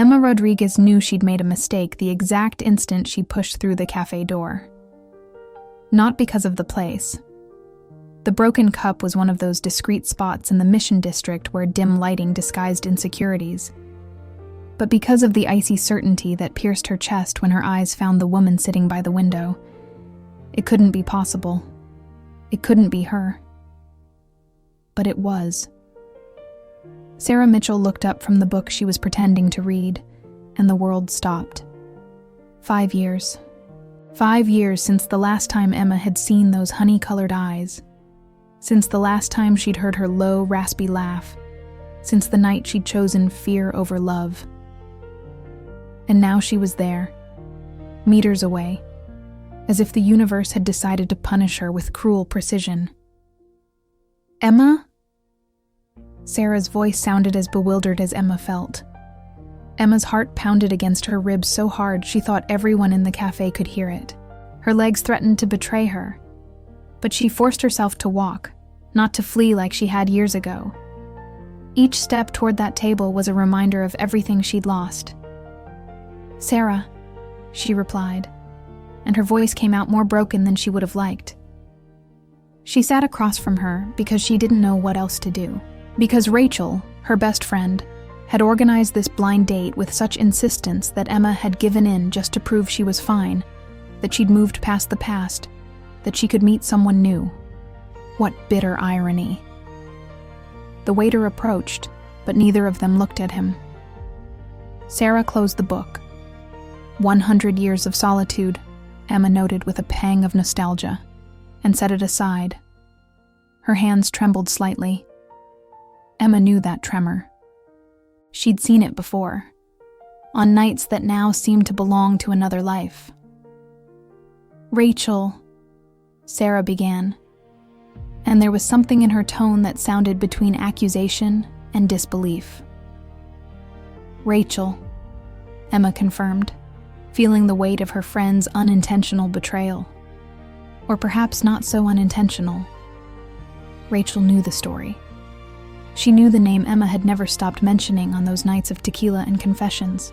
Emma Rodriguez knew she'd made a mistake the exact instant she pushed through the cafe door. Not because of the place. The broken cup was one of those discreet spots in the Mission District where dim lighting disguised insecurities, but because of the icy certainty that pierced her chest when her eyes found the woman sitting by the window. It couldn't be possible. It couldn't be her. But it was. Sarah Mitchell looked up from the book she was pretending to read, and the world stopped. 5 years. 5 years since the last time Emma had seen those honey-colored eyes. Since the last time she'd heard her low, raspy laugh. Since the night she'd chosen fear over love. And now she was there, meters away, as if the universe had decided to punish her with cruel precision. "Emma?" Sarah's voice sounded as bewildered as Emma felt. Emma's heart pounded against her ribs so hard she thought everyone in the cafe could hear it. Her legs threatened to betray her, but she forced herself to walk, not to flee like she had years ago. Each step toward that table was a reminder of everything she'd lost. "Sarah," she replied, and her voice came out more broken than she would have liked. She sat across from her because she didn't know what else to do. Because Rachel, her best friend, had organized this blind date with such insistence that Emma had given in just to prove she was fine, that she'd moved past the past, that she could meet someone new. What bitter irony. The waiter approached, but neither of them looked at him. Sarah closed the book. 100 years of solitude, Emma noted with a pang of nostalgia, and set it aside. Her hands trembled slightly. Emma knew that tremor. She'd seen it before, on nights that now seemed to belong to another life. "Rachel," Sarah began, and there was something in her tone that sounded between accusation and disbelief. "Rachel," Emma confirmed, feeling the weight of her friend's unintentional betrayal. Or perhaps not so unintentional. Rachel knew the story. She knew the name Emma had never stopped mentioning on those nights of tequila and confessions.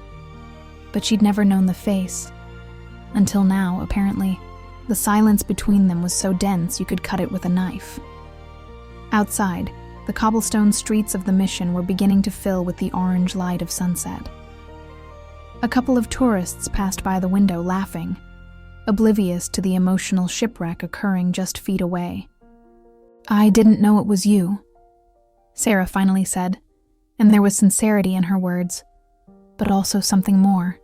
But she'd never known the face. Until now, apparently, the silence between them was so dense you could cut it with a knife. Outside, the cobblestone streets of the Mission were beginning to fill with the orange light of sunset. A couple of tourists passed by the window laughing, oblivious to the emotional shipwreck occurring just feet away. "I didn't know it was you," Sarah finally said, and there was sincerity in her words, but also something more.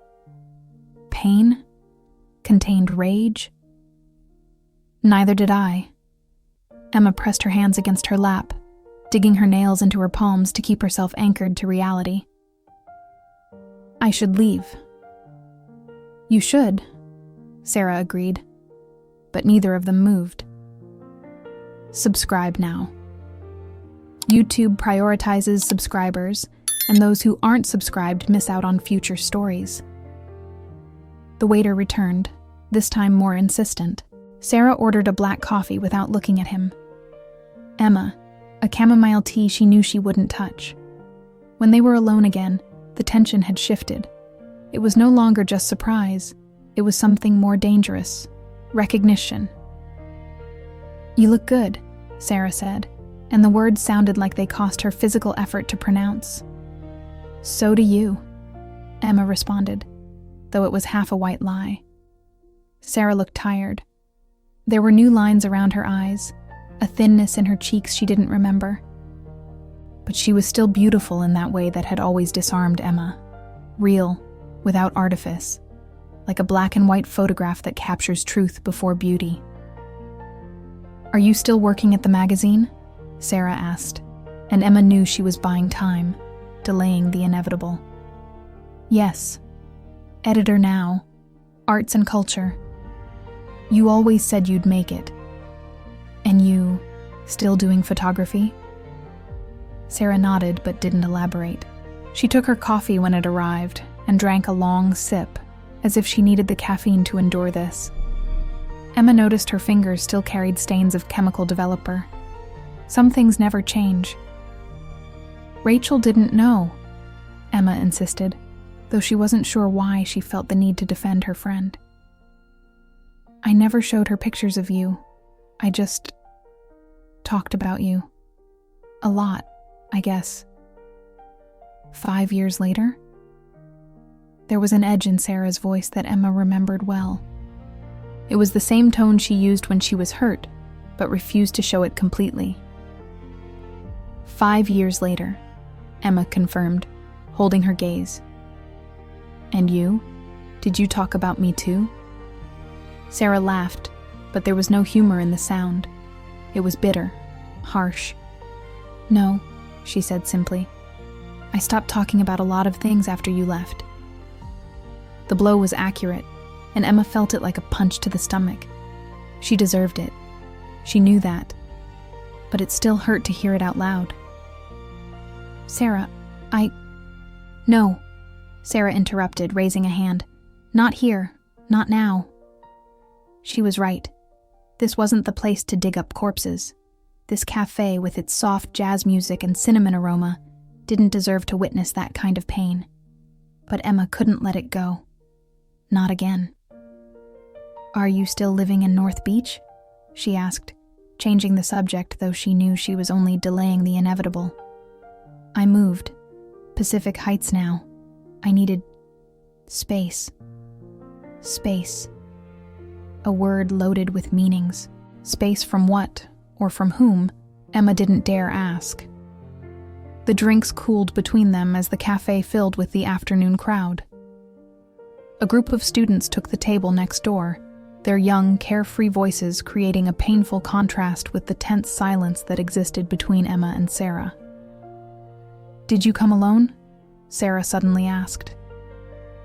Pain? Contained rage? "Neither did I." Emma pressed her hands against her lap, digging her nails into her palms to keep herself anchored to reality. "I should leave." "You should," Sarah agreed, but neither of them moved. Subscribe now. YouTube prioritizes subscribers, and those who aren't subscribed miss out on future stories. The waiter returned, this time more insistent. Sarah ordered a black coffee without looking at him. Emma, a chamomile tea she knew she wouldn't touch. When they were alone again, the tension had shifted. It was no longer just surprise. It was something more dangerous. Recognition. "You look good," Sarah said, and the words sounded like they cost her physical effort to pronounce. "So do you," Emma responded, though it was half a white lie. Sarah looked tired. There were new lines around her eyes, a thinness in her cheeks she didn't remember. But she was still beautiful in that way that had always disarmed Emma. Real, without artifice, like a black and white photograph that captures truth before beauty. "Are you still working at the magazine?" Sarah asked, and Emma knew she was buying time, delaying the inevitable. "Yes. Editor now. Arts and culture. You always said you'd make it. And you, still doing photography?" Sarah nodded but didn't elaborate. She took her coffee when it arrived and drank a long sip, as if she needed the caffeine to endure this. Emma noticed her fingers still carried stains of chemical developer. Some things never change. "Rachel didn't know," Emma insisted. though she wasn't sure why she felt the need to defend her friend. I never showed her pictures of you. I just talked about you. A lot, I guess. 5 years later? There was an edge in Sarah's voice that Emma remembered well. It was the same tone she used when she was hurt, but refused to show it completely. 5 years later, Emma confirmed, holding her gaze. And you? Did you talk about me too? Sarah laughed, but there was no humor in the sound. It was bitter, harsh. No, she said simply. I stopped talking about a lot of things after you left. The blow was accurate, and Emma felt it like a punch to the stomach. She deserved it. She knew that. But it still hurt to hear it out loud. Sarah, No, Sarah interrupted, raising a hand. Not here, not now. She was right. This wasn't the place to dig up corpses. This cafe, with its soft jazz music and cinnamon aroma, didn't deserve to witness that kind of pain. But Emma couldn't let it go. Not again. Are you still living in North Beach? She asked, changing the subject, though she knew she was only delaying the inevitable. I moved. Pacific Heights now. I needed space. Space. A word loaded with meanings. Space from what, or from whom, Emma didn't dare ask. The drinks cooled between them as the cafe filled with the afternoon crowd. A group of students took the table next door, their young, carefree voices creating a painful contrast with the tense silence that existed between Emma and Sarah. Did you come alone? Sarah suddenly asked.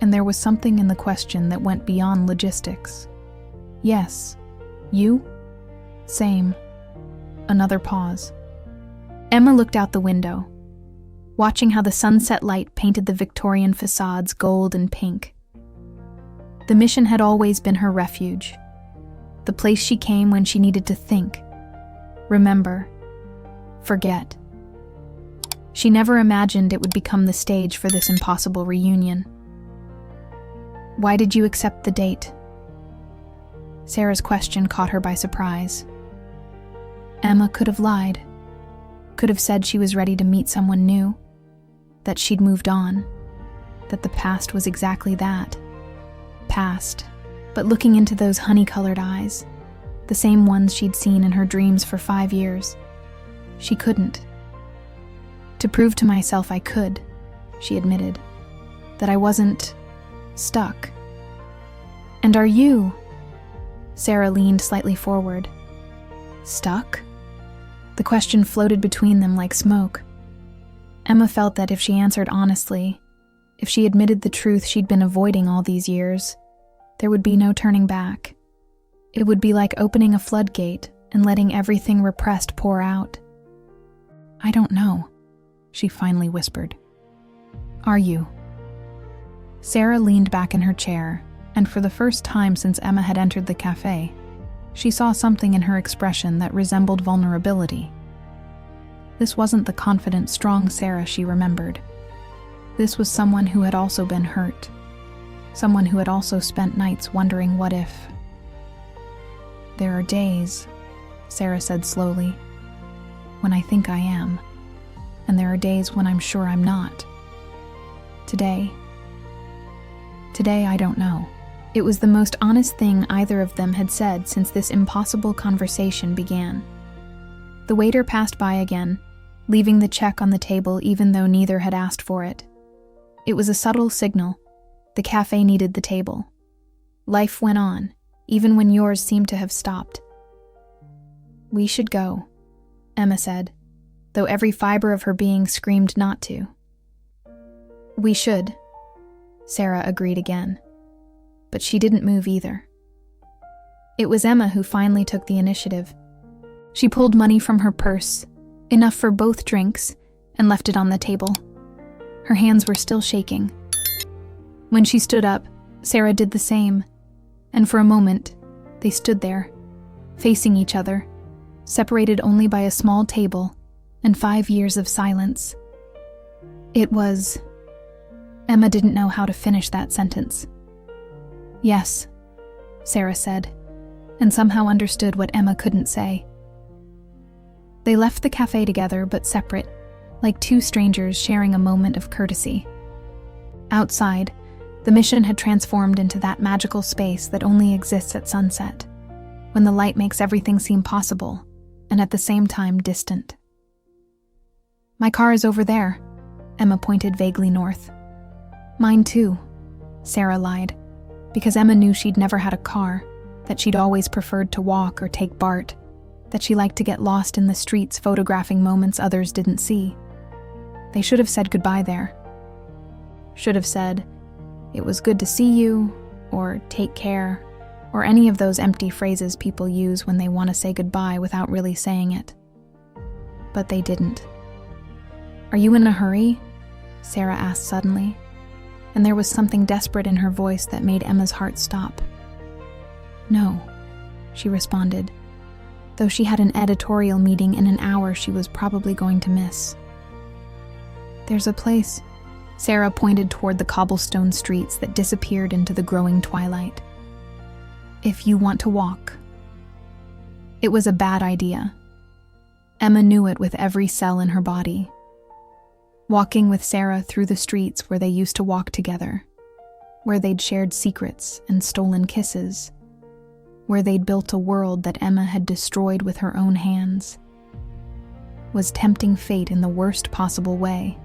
And there was something in the question that went beyond logistics. Yes. You? Same. Another pause. Emma looked out the window, watching how the sunset light painted the Victorian facades gold and pink. The Mission had always been her refuge, the place she came when she needed to think, remember, forget. She never imagined it would become the stage for this impossible reunion. Why did you accept the date? Sarah's question caught her by surprise. Emma could have lied, could have said she was ready to meet someone new, that she'd moved on, that the past was exactly that. Past, but looking into those honey-colored eyes, the same ones she'd seen in her dreams for 5 years, she couldn't. To prove to myself I could, she admitted, that I wasn't stuck. And are you? Sarah leaned slightly forward. Stuck? The question floated between them like smoke. Emma felt that if she answered honestly, if she admitted the truth she'd been avoiding all these years, there would be no turning back. It would be like opening a floodgate and letting everything repressed pour out. I don't know, she finally whispered. Are you? Sarah leaned back in her chair, and for the first time since Emma had entered the cafe, she saw something in her expression that resembled vulnerability. This wasn't the confident, strong Sarah she remembered. This was someone who had also been hurt. Someone who had also spent nights wondering what if. There are days, Sarah said slowly, when I think I am, and there are days when I'm sure I'm not. Today, I don't know. It was the most honest thing either of them had said since this impossible conversation began. The waiter passed by again, leaving the check on the table even though neither had asked for it. It was a subtle signal. The cafe needed the table. Life went on, even when yours seemed to have stopped. We should go, Emma said, though every fiber of her being screamed not to. We should, Sarah agreed again. But she didn't move either. It was Emma who finally took the initiative. She pulled money from her purse, enough for both drinks, and left it on the table. Her hands were still shaking. When she stood up, Sarah did the same, and for a moment, they stood there, facing each other, separated only by a small table and 5 years of silence. It was Emma didn't know how to finish that sentence. "Yes," Sarah said, and somehow understood what Emma couldn't say. They left the cafe together, but separate, like two strangers sharing a moment of courtesy. Outside, the mission had transformed into that magical space that only exists at sunset, when the light makes everything seem possible, and at the same time distant. "My car is over there," Emma pointed vaguely north. "Mine too," Sarah lied, because Emma knew she'd never had a car, that she'd always preferred to walk or take BART, that she liked to get lost in the streets photographing moments others didn't see. They should have said goodbye there. Should have said, "It was good to see you," or "take care," or any of those empty phrases people use when they want to say goodbye without really saying it. But they didn't. "Are you in a hurry?" Sarah asked suddenly, and there was something desperate in her voice that made Emma's heart stop. "No," she responded, though she had an editorial meeting in an hour she was probably going to miss. "There's a place," Sarah pointed toward the cobblestone streets that disappeared into the growing twilight. "If you want to walk." It was a bad idea. Emma knew it with every cell in her body. Walking with Sarah through the streets where they used to walk together, where they'd shared secrets and stolen kisses, where they'd built a world that Emma had destroyed with her own hands, was tempting fate in the worst possible way.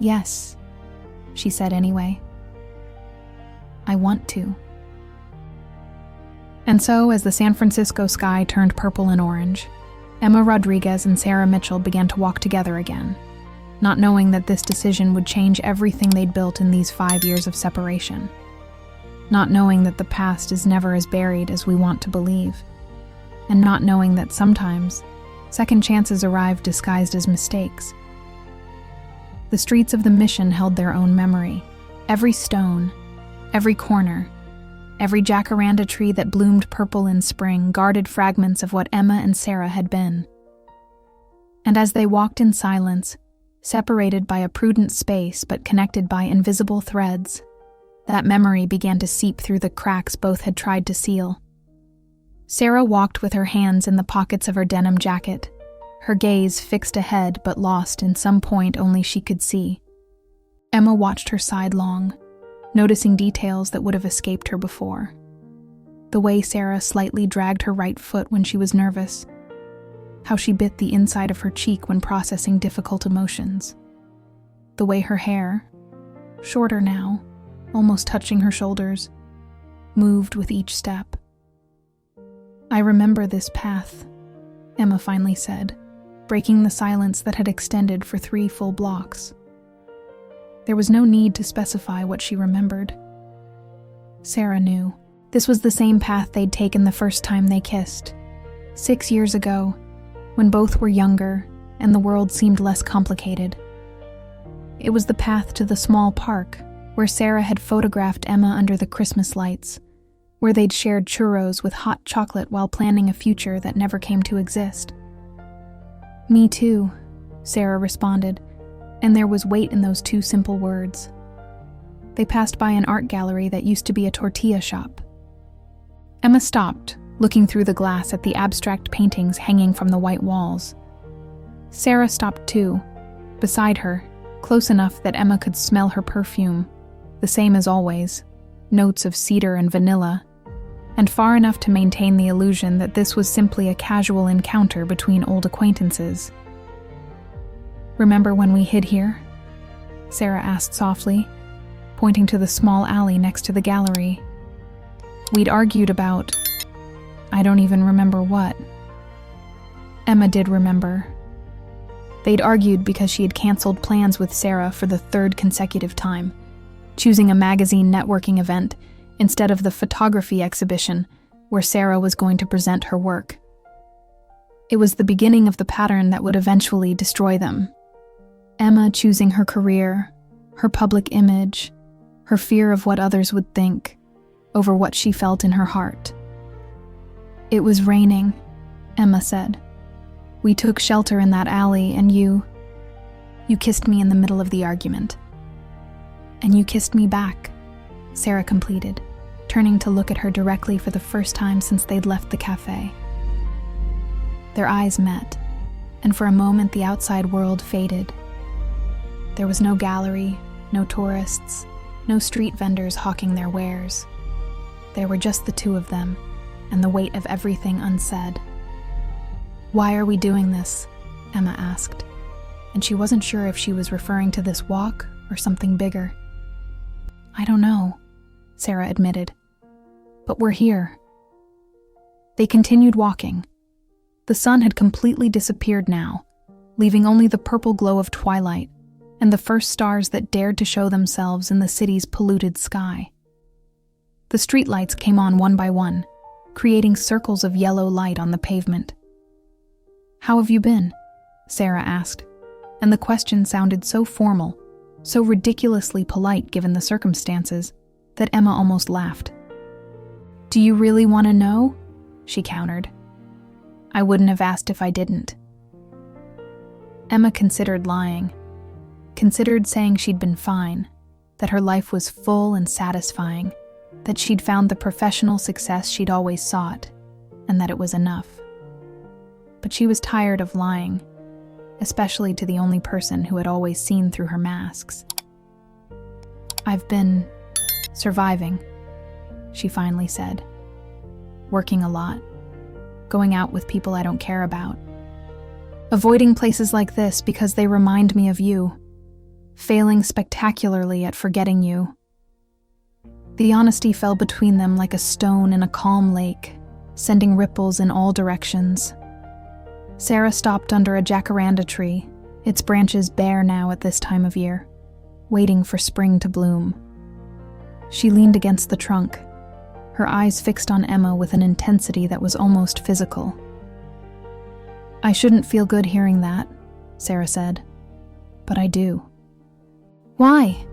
"Yes," she said anyway. "I want to." And so, as the San Francisco sky turned purple and orange, Emma Rodriguez and Sarah Mitchell began to walk together again, not knowing that this decision would change everything they'd built in these 5 years of separation. Not knowing that the past is never as buried as we want to believe, and not knowing that sometimes second chances arrive disguised as mistakes. The streets of the mission held their own memory. Every stone, every corner, every jacaranda tree that bloomed purple in spring guarded fragments of what Emma and Sarah had been. And as they walked in silence, separated by a prudent space but connected by invisible threads, that memory began to seep through the cracks both had tried to seal. Sarah walked with her hands in the pockets of her denim jacket, her gaze fixed ahead but lost in some point only she could see. Emma watched her sidelong, noticing details that would have escaped her before. The way Sarah slightly dragged her right foot when she was nervous, how she bit the inside of her cheek when processing difficult emotions, the way her hair, shorter now, almost touching her shoulders, moved with each step. "I remember this path," Emma finally said, breaking the silence that had extended for 3 full blocks. There was no need to specify what she remembered. Sarah knew. This was the same path they'd taken the first time they kissed, 6 years ago, when both were younger and the world seemed less complicated. It was the path to the small park where Sarah had photographed Emma under the Christmas lights, where they'd shared churros with hot chocolate while planning a future that never came to exist. "Me too," Sarah responded, and there was weight in those 2 simple words. They passed by an art gallery that used to be a tortilla shop. Emma stopped, looking through the glass at the abstract paintings hanging from the white walls. Sarah stopped too, beside her, close enough that Emma could smell her perfume, the same as always, notes of cedar and vanilla, and far enough to maintain the illusion that this was simply a casual encounter between old acquaintances. "Remember when we hid here?" Sarah asked softly, pointing to the small alley next to the gallery. "We'd argued about... I don't even remember what." Emma did remember. They'd argued because she had canceled plans with Sarah for the 3rd consecutive time, choosing a magazine networking event instead of the photography exhibition where Sarah was going to present her work. It was the beginning of the pattern that would eventually destroy them. Emma choosing her career, her public image, her fear of what others would think, over what she felt in her heart. "It was raining," Emma said. "We took shelter in that alley and you kissed me in the middle of the argument." And you kissed me back, Sarah completed, turning to look at her directly for the first time since they'd left the cafe. Their eyes met, and for a moment the outside world faded. There was no gallery, no tourists, no street vendors hawking their wares. There were just the two of them, and the weight of everything unsaid. "Why are we doing this?" Emma asked, and she wasn't sure if she was referring to this walk or something bigger. "I don't know," Sarah admitted, "but we're here." They continued walking. The sun had completely disappeared now, leaving only the purple glow of twilight and the first stars that dared to show themselves in the city's polluted sky. The streetlights came on one by one, creating circles of yellow light on the pavement. "How have you been?" Sarah asked, and the question sounded so formal, so ridiculously polite given the circumstances, that Emma almost laughed. "Do you really want to know?" she countered. "I wouldn't have asked if I didn't." Emma considered lying, considered saying she'd been fine, that her life was full and satisfying, that she'd found the professional success she'd always sought, and that it was enough. But she was tired of lying, especially to the only person who had always seen through her masks. "I've been surviving," she finally said. "Working a lot, going out with people I don't care about, avoiding places like this because they remind me of you, failing spectacularly at forgetting you." The honesty fell between them like a stone in a calm lake, sending ripples in all directions. Sarah stopped under a jacaranda tree, its branches bare now at this time of year, waiting for spring to bloom. She leaned against the trunk, her eyes fixed on Emma with an intensity that was almost physical. "I shouldn't feel good hearing that," Sarah said, "but I do." "Why?"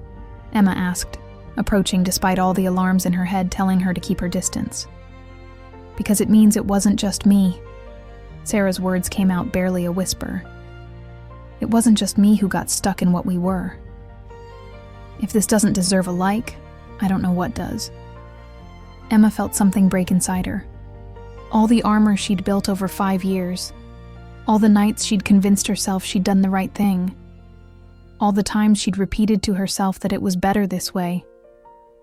Emma asked, approaching despite all the alarms in her head telling her to keep her distance. "Because it means it wasn't just me." Sarah's words came out barely a whisper. "It wasn't just me who got stuck in what we were. If this doesn't deserve a like, I don't know what does." Emma felt something break inside her. All the armor she'd built over 5 years, all the nights she'd convinced herself she'd done the right thing, all the times she'd repeated to herself that it was better this way,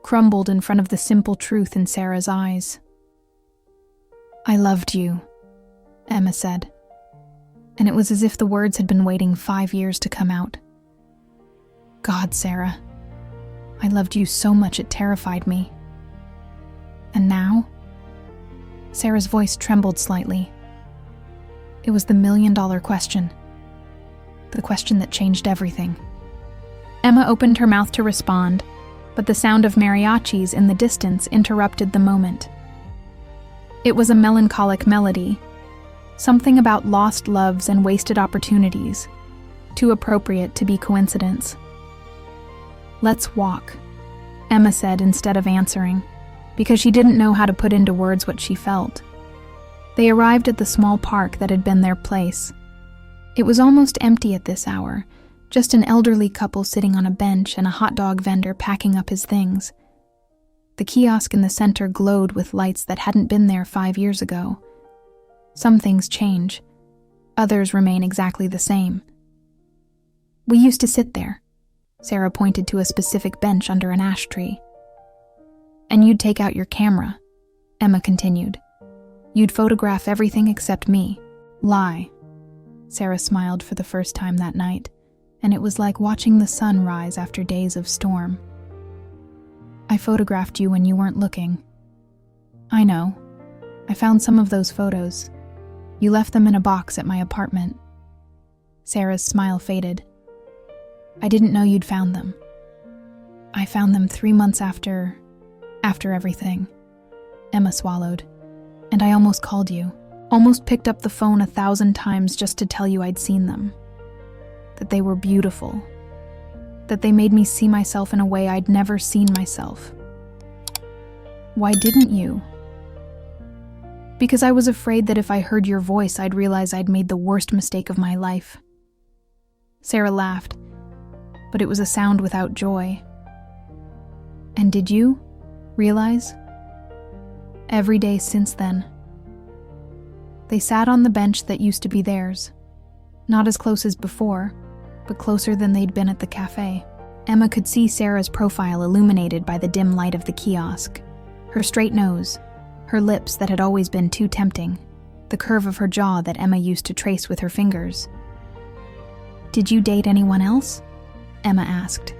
crumbled in front of the simple truth in Sarah's eyes. "I loved you," Emma said, and it was as if the words had been waiting 5 years to come out. "God, Sarah, I loved you so much it terrified me. And now?" Sarah's voice trembled slightly. It was the million-dollar question. The question that changed everything. Emma opened her mouth to respond, but the sound of mariachis in the distance interrupted the moment. It was a melancholic melody, something about lost loves and wasted opportunities, too appropriate to be coincidence. "Let's walk," Emma said instead of answering, because she didn't know how to put into words what she felt. They arrived at the small park that had been their place. It was almost empty at this hour, just an elderly couple sitting on a bench and a hot dog vendor packing up his things. The kiosk in the center glowed with lights that hadn't been there 5 years ago. Some things change, others remain exactly the same. "We used to sit there," Sarah pointed to a specific bench under an ash tree. "And you'd take out your camera," Emma continued. "You'd photograph everything except me." "Lie." Sarah smiled for the first time that night, and it was like watching the sun rise after days of storm. "I photographed you when you weren't looking." "I know. I found some of those photos. You left them in a box at my apartment." Sarah's smile faded. "I didn't know you'd found them. I found them 3 months after everything." Emma swallowed. "And I almost called you, almost picked up the phone 1,000 times just to tell you I'd seen them. That they were beautiful. That they made me see myself in a way I'd never seen myself." "Why didn't you?" "Because I was afraid that if I heard your voice, I'd realize I'd made the worst mistake of my life." Sarah laughed, but it was a sound without joy. And did you realize? Every day since then. They sat on the bench that used to be theirs. Not as close as before, but closer than they'd been at the café. Emma could see Sarah's profile illuminated by the dim light of the kiosk. Her straight nose, her lips that had always been too tempting, the curve of her jaw that Emma used to trace with her fingers. "Did you date anyone else?" Emma asked.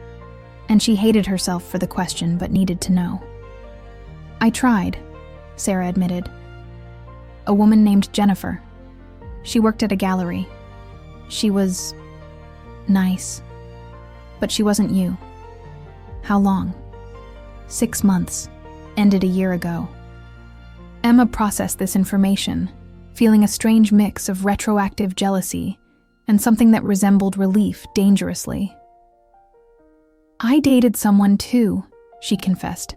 And she hated herself for the question but needed to know. "I tried," Sarah admitted. "A woman named Jennifer. She worked at a gallery. She was nice. But she wasn't you." "How long?" 6 months. Ended a year ago." Emma processed this information, feeling a strange mix of retroactive jealousy and something that resembled relief dangerously. "I dated someone too," she confessed.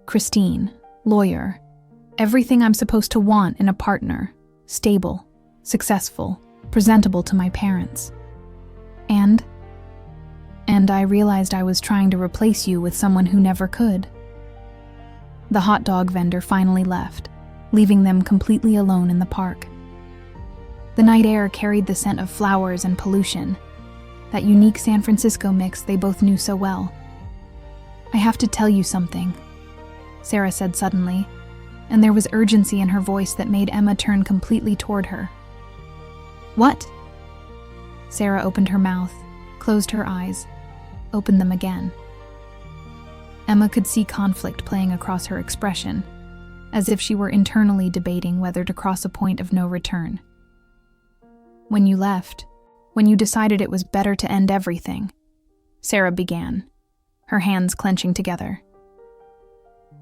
"Christine, lawyer. Everything I'm supposed to want in a partner. Stable, successful, presentable to my parents. And I realized I was trying to replace you with someone who never could." The hot dog vendor finally left, leaving them completely alone in the park. The night air carried the scent of flowers and pollution, that unique San Francisco mix they both knew so well. "I have to tell you something," Sarah said suddenly, and there was urgency in her voice that made Emma turn completely toward her. "What?" Sarah opened her mouth, closed her eyes, opened them again. Emma could see conflict playing across her expression, as if she were internally debating whether to cross a point of no return. "When you left, when you decided it was better to end everything," Sarah began, her hands clenching together.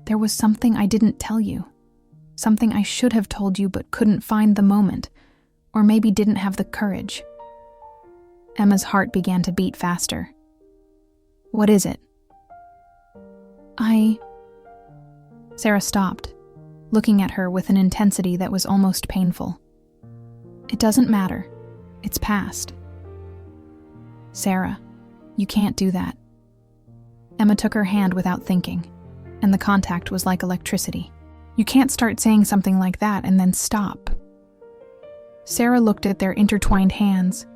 "There was something I didn't tell you, something I should have told you but couldn't find the moment, or maybe didn't have the courage." Emma's heart began to beat faster. "What is it?" Sarah stopped, looking at her with an intensity that was almost painful. "It doesn't matter. It's past." "Sarah, you can't do that." Emma took her hand without thinking, and the contact was like electricity. "You can't start saying something like that and then stop." Sarah looked at their intertwined hands,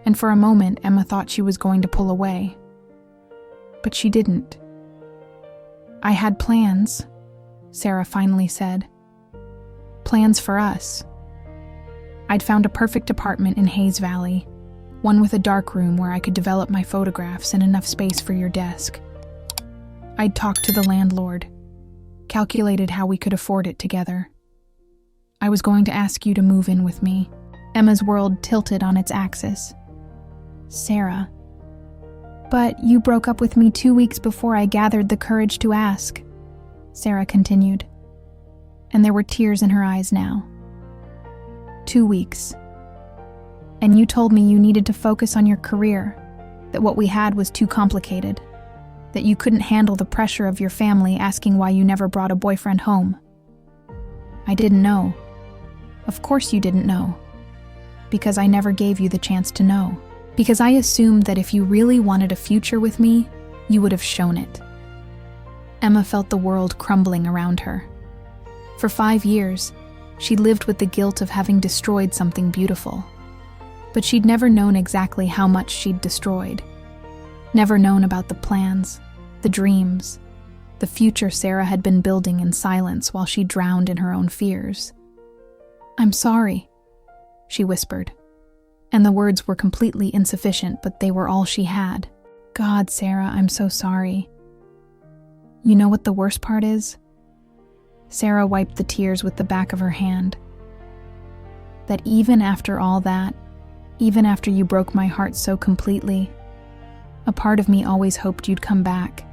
and for a moment Emma thought she was going to pull away. But she didn't. "I had plans," Sarah finally said. "Plans for us. I'd found a perfect apartment in Hayes Valley, one with a dark room where I could develop my photographs and enough space for your desk. I'd talked to the landlord, calculated how we could afford it together. I was going to ask you to move in with me." Emma's world tilted on its axis. "Sarah, but you broke up with me 2 weeks before I gathered the courage to ask," Sarah continued, and there were tears in her eyes now. 2 weeks. And you told me you needed to focus on your career, that what we had was too complicated, that you couldn't handle the pressure of your family asking why you never brought a boyfriend home. I didn't know. Of course you didn't know. Because I never gave you the chance to know. Because I assumed that if you really wanted a future with me, you would have shown it." Emma felt the world crumbling around her. For 5 years, she lived with the guilt of having destroyed something beautiful. But she'd never known exactly how much she'd destroyed. Never known about the plans, the dreams, the future Sarah had been building in silence while she drowned in her own fears. "I'm sorry," she whispered. And the words were completely insufficient, but they were all she had. "God, Sarah, I'm so sorry." "You know what the worst part is?" Sarah wiped the tears with the back of her hand. "That even after all that, even after you broke my heart so completely, a part of me always hoped you'd come back.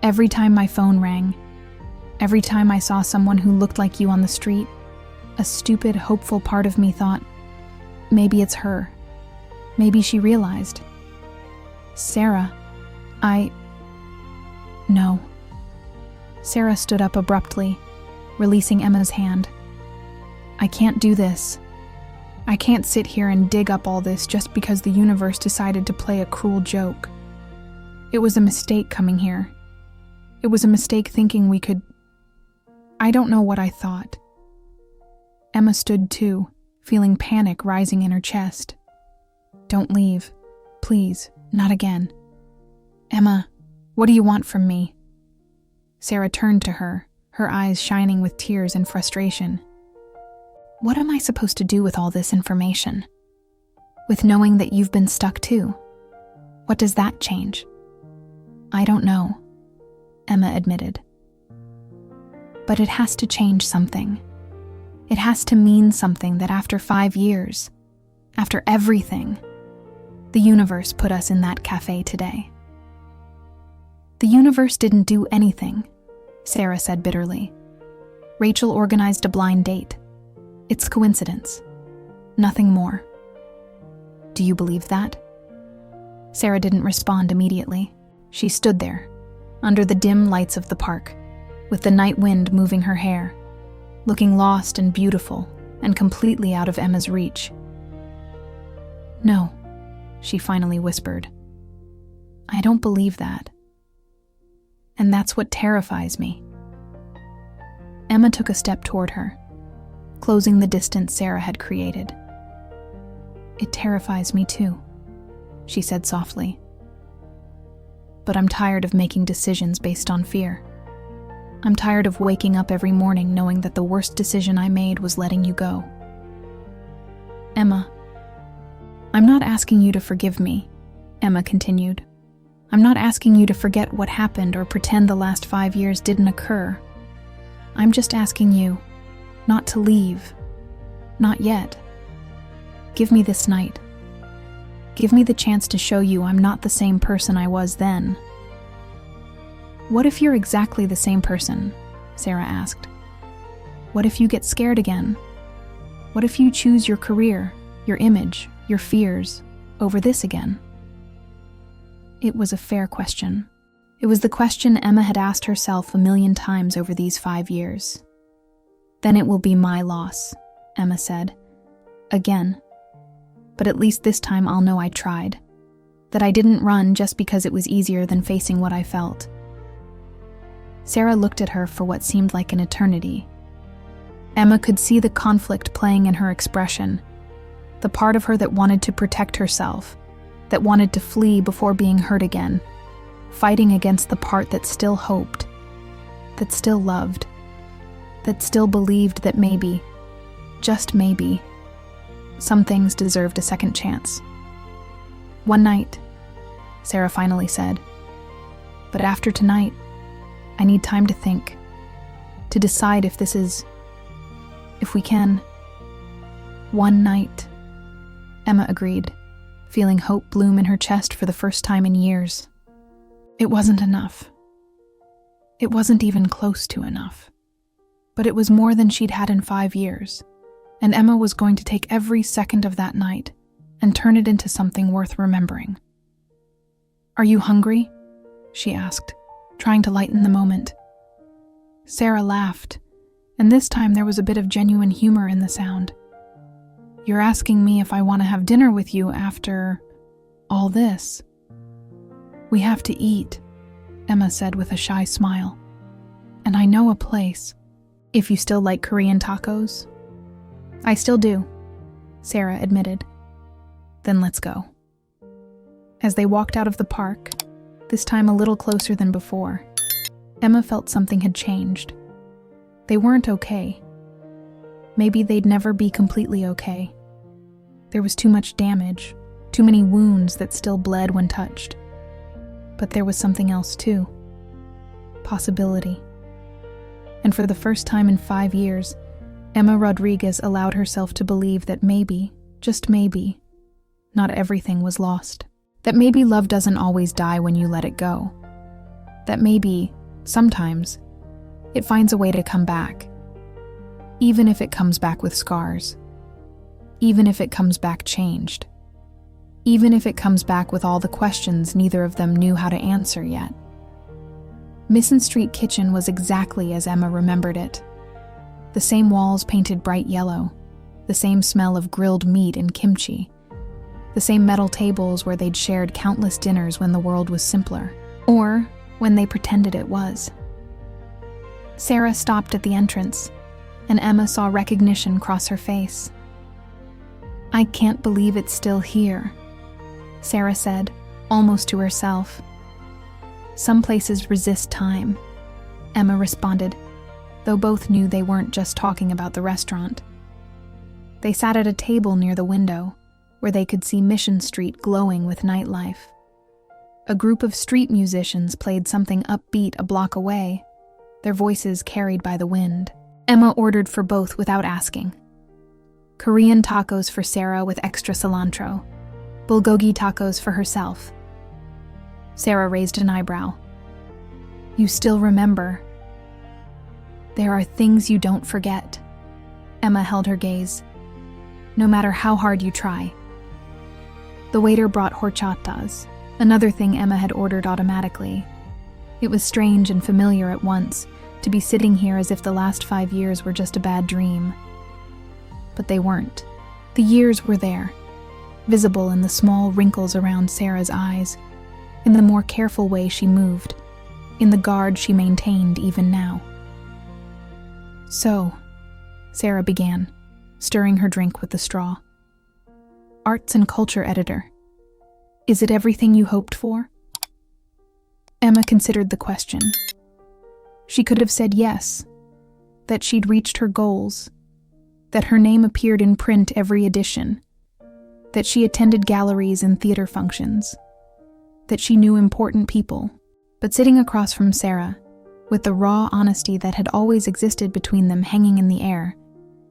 Every time my phone rang, every time I saw someone who looked like you on the street, a stupid, hopeful part of me thought, maybe it's her. Maybe she realized. Sarah, No. Sarah stood up abruptly, releasing Emma's hand. "I can't do this. I can't sit here and dig up all this just because the universe decided to play a cruel joke. It was a mistake coming here. It was a mistake thinking we could... I don't know what I thought. Emma stood too, feeling panic rising in her chest. Don't leave. Please, not again. Emma, what do you want from me? Sarah turned to her, her eyes shining with tears and frustration. What am I supposed to do with all this information? With knowing that you've been stuck too? What does that change? I don't know, Emma admitted. But it has to change something. It has to mean something that after 5 years, after everything, the universe put us in that cafe today. The universe didn't do anything, Sarah said bitterly. Rachel organized a blind date. It's coincidence. Nothing more. Do you believe that? Sarah didn't respond immediately. She stood there, under the dim lights of the park, with the night wind moving her hair, looking lost and beautiful and completely out of Emma's reach. No, she finally whispered. I don't believe that. And that's what terrifies me. Emma took a step toward her, closing the distance Sarah had created. It terrifies me too, she said softly. But I'm tired of making decisions based on fear. I'm tired of waking up every morning knowing that the worst decision I made was letting you go. Emma, I'm not asking you to forgive me, Emma continued. I'm not asking you to forget what happened or pretend the last 5 years didn't occur. I'm just asking you not to leave. Not yet. Give me this night. Give me the chance to show you I'm not the same person I was then. What if you're exactly the same person? Sarah asked. What if you get scared again? What if you choose your career, your image, your fears over this again? It was a fair question. It was the question Emma had asked herself 1,000,000 times over these 5 years. Then it will be my loss, Emma said. Again. But at least this time I'll know I tried. That I didn't run just because it was easier than facing what I felt. Sarah looked at her for what seemed like an eternity. Emma could see the conflict playing in her expression, the part of her that wanted to protect herself, that wanted to flee before being hurt again, fighting against the part that still hoped, that still loved, that still believed that maybe, just maybe, some things deserved a second chance. One night, Sarah finally said. But after tonight, I need time to think, to decide if we can. One night, Emma agreed, feeling hope bloom in her chest for the first time in years. It wasn't enough. It wasn't even close to enough. But it was more than she'd had in 5 years, and Emma was going to take every second of that night and turn it into something worth remembering. Are you hungry? She asked, trying to lighten the moment. Sarah laughed, and this time there was a bit of genuine humor in the sound. You're asking me if I want to have dinner with you after all this. We have to eat, Emma said with a shy smile. And I know a place. If you still like Korean tacos? I still do, Sarah admitted. Then let's go. As they walked out of the park, this time a little closer than before, Emma felt something had changed. They weren't okay. Maybe they'd never be completely okay. There was too much damage, too many wounds that still bled when touched. But there was something else too. Possibility. And for the first time in 5 years, Emma Rodriguez allowed herself to believe that maybe, just maybe, not everything was lost. That maybe love doesn't always die when you let it go. That maybe, sometimes, it finds a way to come back. Even if it comes back with scars. Even if it comes back changed. Even if it comes back with all the questions neither of them knew how to answer yet. Mission Street Kitchen was exactly as Emma remembered it. The same walls painted bright yellow, the same smell of grilled meat and kimchi, the same metal tables where they'd shared countless dinners when the world was simpler. Or, when they pretended it was. Sarah stopped at the entrance, and Emma saw recognition cross her face. "I can't believe it's still here," Sarah said, almost to herself. "Some places resist time," Emma responded, though both knew they weren't just talking about the restaurant. They sat at a table near the window, where they could see Mission Street glowing with nightlife. A group of street musicians played something upbeat a block away, their voices carried by the wind. Emma ordered for both without asking. Korean tacos for Sarah with extra cilantro, bulgogi tacos for herself. Sarah raised an eyebrow. "You still remember." "There are things you don't forget." Emma held her gaze. "No matter how hard you try." The waiter brought horchatas, another thing Emma had ordered automatically. It was strange and familiar at once to be sitting here as if the last 5 years were just a bad dream. But they weren't. The years were there, visible in the small wrinkles around Sarah's eyes, in the more careful way she moved, in the guard she maintained even now. "So," Sarah began, stirring her drink with the straw. "Arts and culture editor. Is it everything you hoped for?" Emma considered the question. She could have said yes, that she'd reached her goals, that her name appeared in print every edition, that she attended galleries and theater functions, that she knew important people. But sitting across from Sarah, with the raw honesty that had always existed between them hanging in the air,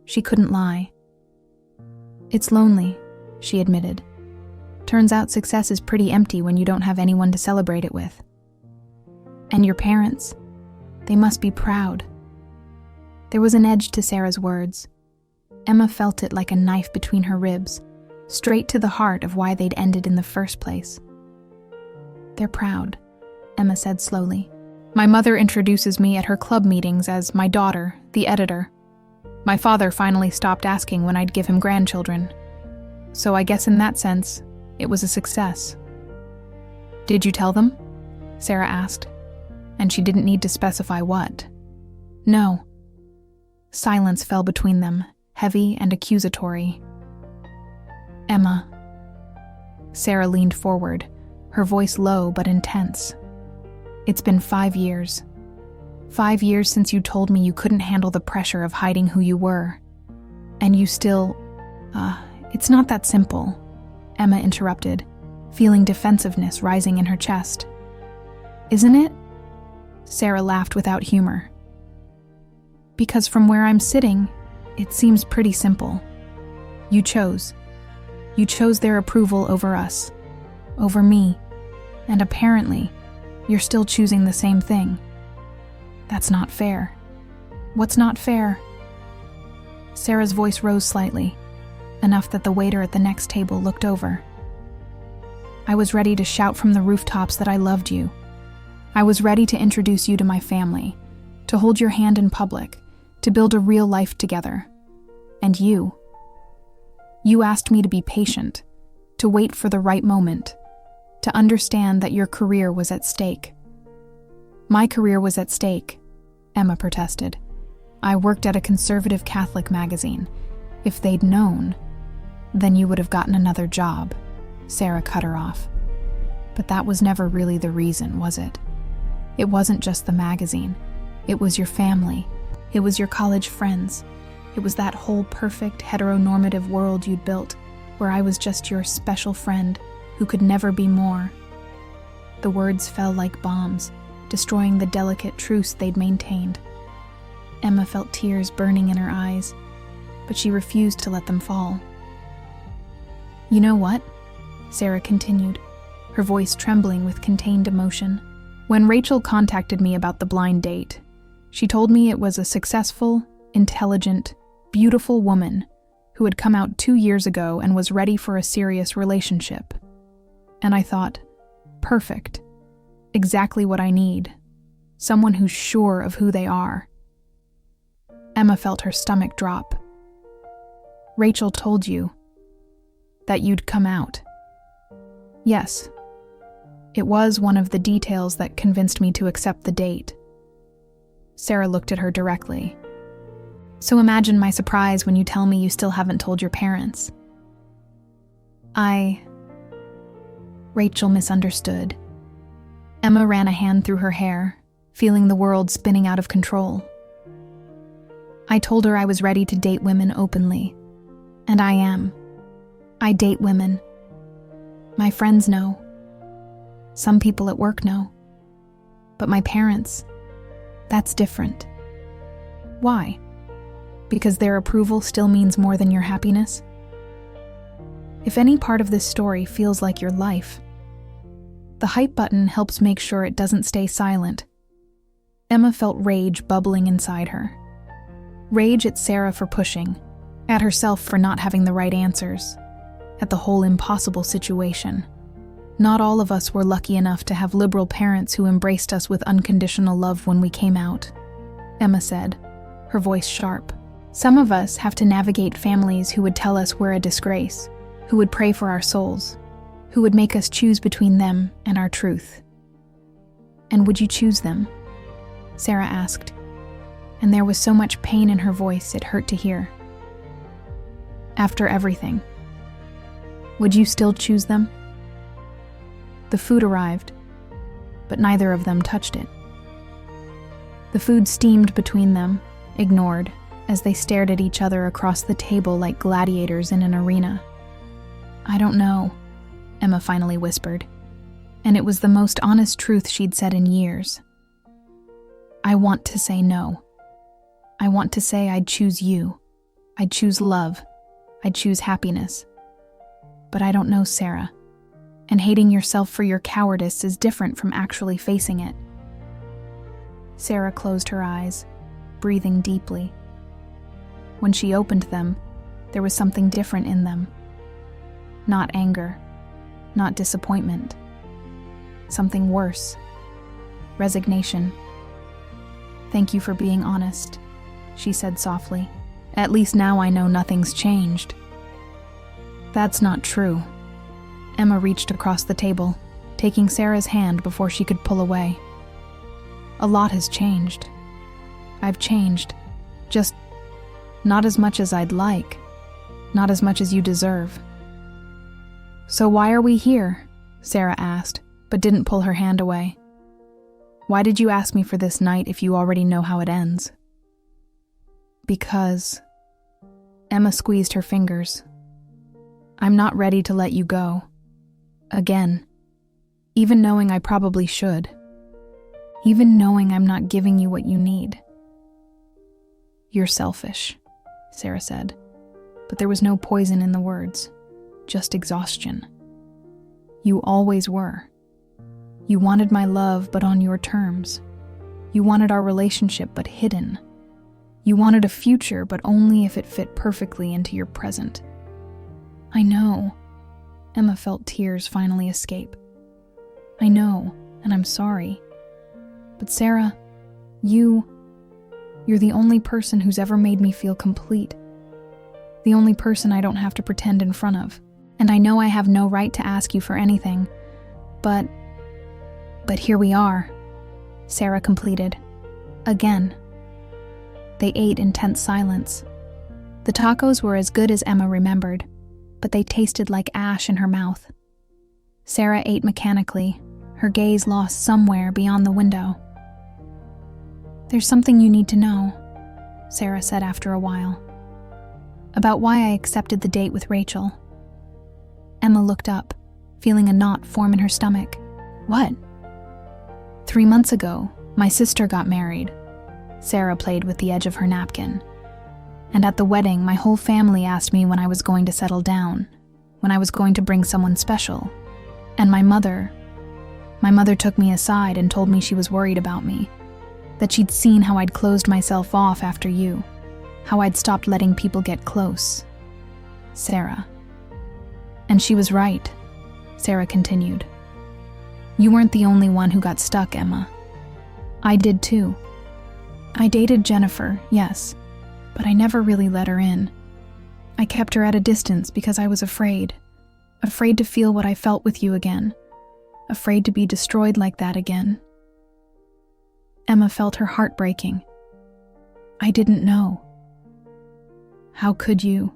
she couldn't lie. "It's lonely," she admitted. "Turns out success is pretty empty when you don't have anyone to celebrate it with. And your parents, they must be proud." There was an edge to Sarah's words. Emma felt it like a knife between her ribs, straight to the heart of why they'd ended in the first place. "They're proud," Emma said slowly. "My mother introduces me at her club meetings as my daughter, the editor. My father finally stopped asking when I'd give him grandchildren. So I guess in that sense, it was a success." "Did you tell them?" Sarah asked, and she didn't need to specify what. "No." Silence fell between them, heavy and accusatory. "Emma." Sarah leaned forward, her voice low but intense. "It's been 5 years. 5 years since you told me you couldn't handle the pressure of hiding who you were. And you still... it's not that simple," Emma interrupted, feeling defensiveness rising in her chest. "Isn't it?" Sarah laughed without humor. "Because from where I'm sitting, it seems pretty simple. You chose. You chose their approval over us, over me, and apparently, you're still choosing the same thing. That's not fair." "What's not fair?" Sarah's voice rose slightly, enough that the waiter at the next table looked over. "I was ready to shout from the rooftops that I loved you. I was ready to introduce you to my family, to hold your hand in public, to build a real life together. And you asked me to be patient, to wait for the right moment, to understand that your career was at stake." "My career was at stake," Emma protested. "I worked at a conservative Catholic magazine. If they'd known, then you would have gotten another job," Sarah cut her off. "But that was never really the reason, was it? It wasn't just the magazine. It was your family. It was your college friends. It was that whole perfect heteronormative world you'd built, where I was just your special friend who could never be more." The words fell like bombs, destroying the delicate truce they'd maintained. Emma felt tears burning in her eyes, but she refused to let them fall. "You know what?" Sarah continued, her voice trembling with contained emotion. "When Rachel contacted me about the blind date, she told me it was a successful, intelligent, beautiful woman who had come out 2 years ago and was ready for a serious relationship. And I thought, perfect. Exactly what I need. Someone who's sure of who they are." Emma felt her stomach drop. "Rachel told you that you'd come out?" "Yes. It was one of the details that convinced me to accept the date. Sarah looked at her directly. So imagine my surprise when you tell me you still haven't told your parents. Rachel misunderstood. Emma ran a hand through her hair, feeling the world spinning out of control. I told her I was ready to date women openly. And I am. I date women. My friends know. Some people at work know. But my parents, that's different. Why? Because their approval still means more than your happiness? If any part of this story feels like your life, the hype button helps make sure it doesn't stay silent. Emma felt rage bubbling inside her. Rage at Sarah for pushing, at herself for not having the right answers, at the whole impossible situation. Not all of us were lucky enough to have liberal parents who embraced us with unconditional love when we came out, Emma said, her voice sharp. Some of us have to navigate families who would tell us we're a disgrace, who would pray for our souls, who would make us choose between them and our truth. And would you choose them? Sarah asked, and there was so much pain in her voice it hurt to hear. After everything, would you still choose them? The food arrived, but neither of them touched it. The food steamed between them, ignored, as they stared at each other across the table like gladiators in an arena. I don't know, Emma finally whispered, and it was the most honest truth she'd said in years. I want to say no. I want to say I'd choose you. I'd choose love. I'd choose happiness. But I don't know, Sarah, and hating yourself for your cowardice is different from actually facing it. Sarah closed her eyes, breathing deeply. When she opened them, there was something different in them. Not anger, not disappointment. Something worse. Resignation. Thank you for being honest, she said softly. At least now I know nothing's changed. That's not true. Emma reached across the table, taking Sarah's hand before she could pull away. A lot has changed. I've changed. Just not as much as I'd like. Not as much as you deserve. So why are we here? Sarah asked, but didn't pull her hand away. Why did you ask me for this night if you already know how it ends? Because... Emma squeezed her fingers. I'm not ready to let you go. Again. Even knowing I probably should. Even knowing I'm not giving you what you need. You're selfish, Sarah said, but there was no poison in the words, just exhaustion. You always were. You wanted my love, but on your terms. You wanted our relationship, but hidden. You wanted a future, but only if it fit perfectly into your present. I know. Emma felt tears finally escape. I know, and I'm sorry. But Sarah, you're the only person who's ever made me feel complete. The only person I don't have to pretend in front of. And I know I have no right to ask you for anything, but here we are, Sarah completed. Again. They ate in tense silence. The tacos were as good as Emma remembered, but they tasted like ash in her mouth. Sarah ate mechanically, her gaze lost somewhere beyond the window. There's something you need to know, Sarah said after a while. About why I accepted the date with Rachel. Emma looked up, feeling a knot form in her stomach. What? 3 months ago, my sister got married. Sarah played with the edge of her napkin. And at the wedding, my whole family asked me when I was going to settle down, when I was going to bring someone special. And my mother took me aside and told me she was worried about me, that she'd seen how I'd closed myself off after you, how I'd stopped letting people get close. Sarah. And she was right, Sarah continued. You weren't the only one who got stuck, Emma. I did too. I dated Jennifer, yes, but I never really let her in. I kept her at a distance because I was afraid to feel what I felt with you again. afraid to be destroyed like that again. Emma felt her heart breaking. I didn't know. How could you?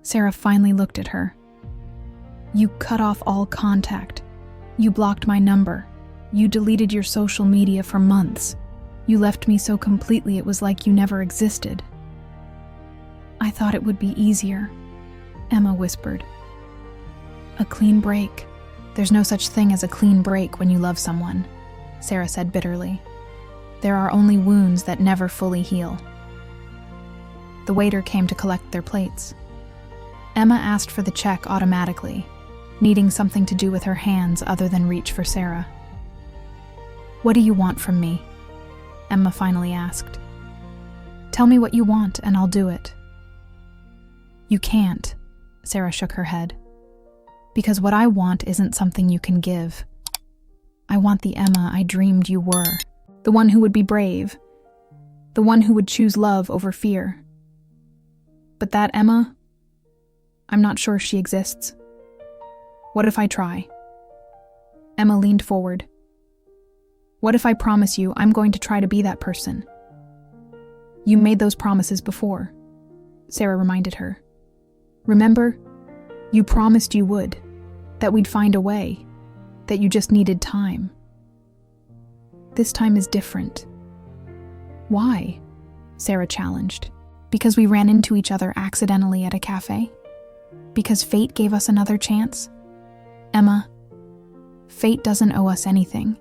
Sarah finally looked at her. You cut off all contact. You blocked my number. You deleted your social media for months. You left me so completely it was like you never existed. I thought it would be easier, Emma whispered. A clean break. There's no such thing as a clean break when you love someone, Sarah said bitterly. There are only wounds that never fully heal. The waiter came to collect their plates. Emma asked for the check automatically, needing something to do with her hands other than reach for Sarah. What do you want from me? Emma finally asked. Tell me what you want and I'll do it. You can't, Sarah shook her head. Because what I want isn't something you can give. I want the Emma I dreamed you were. The one who would be brave. The one who would choose love over fear. But that Emma, I'm not sure she exists. What if I try? Emma leaned forward. What if I promise you I'm going to try to be that person? You made those promises before, Sarah reminded her. Remember? You promised you would, that we'd find a way, that you just needed time. This time is different. Why? Sarah challenged. Because we ran into each other accidentally at a cafe? Because fate gave us another chance? Emma, fate doesn't owe us anything.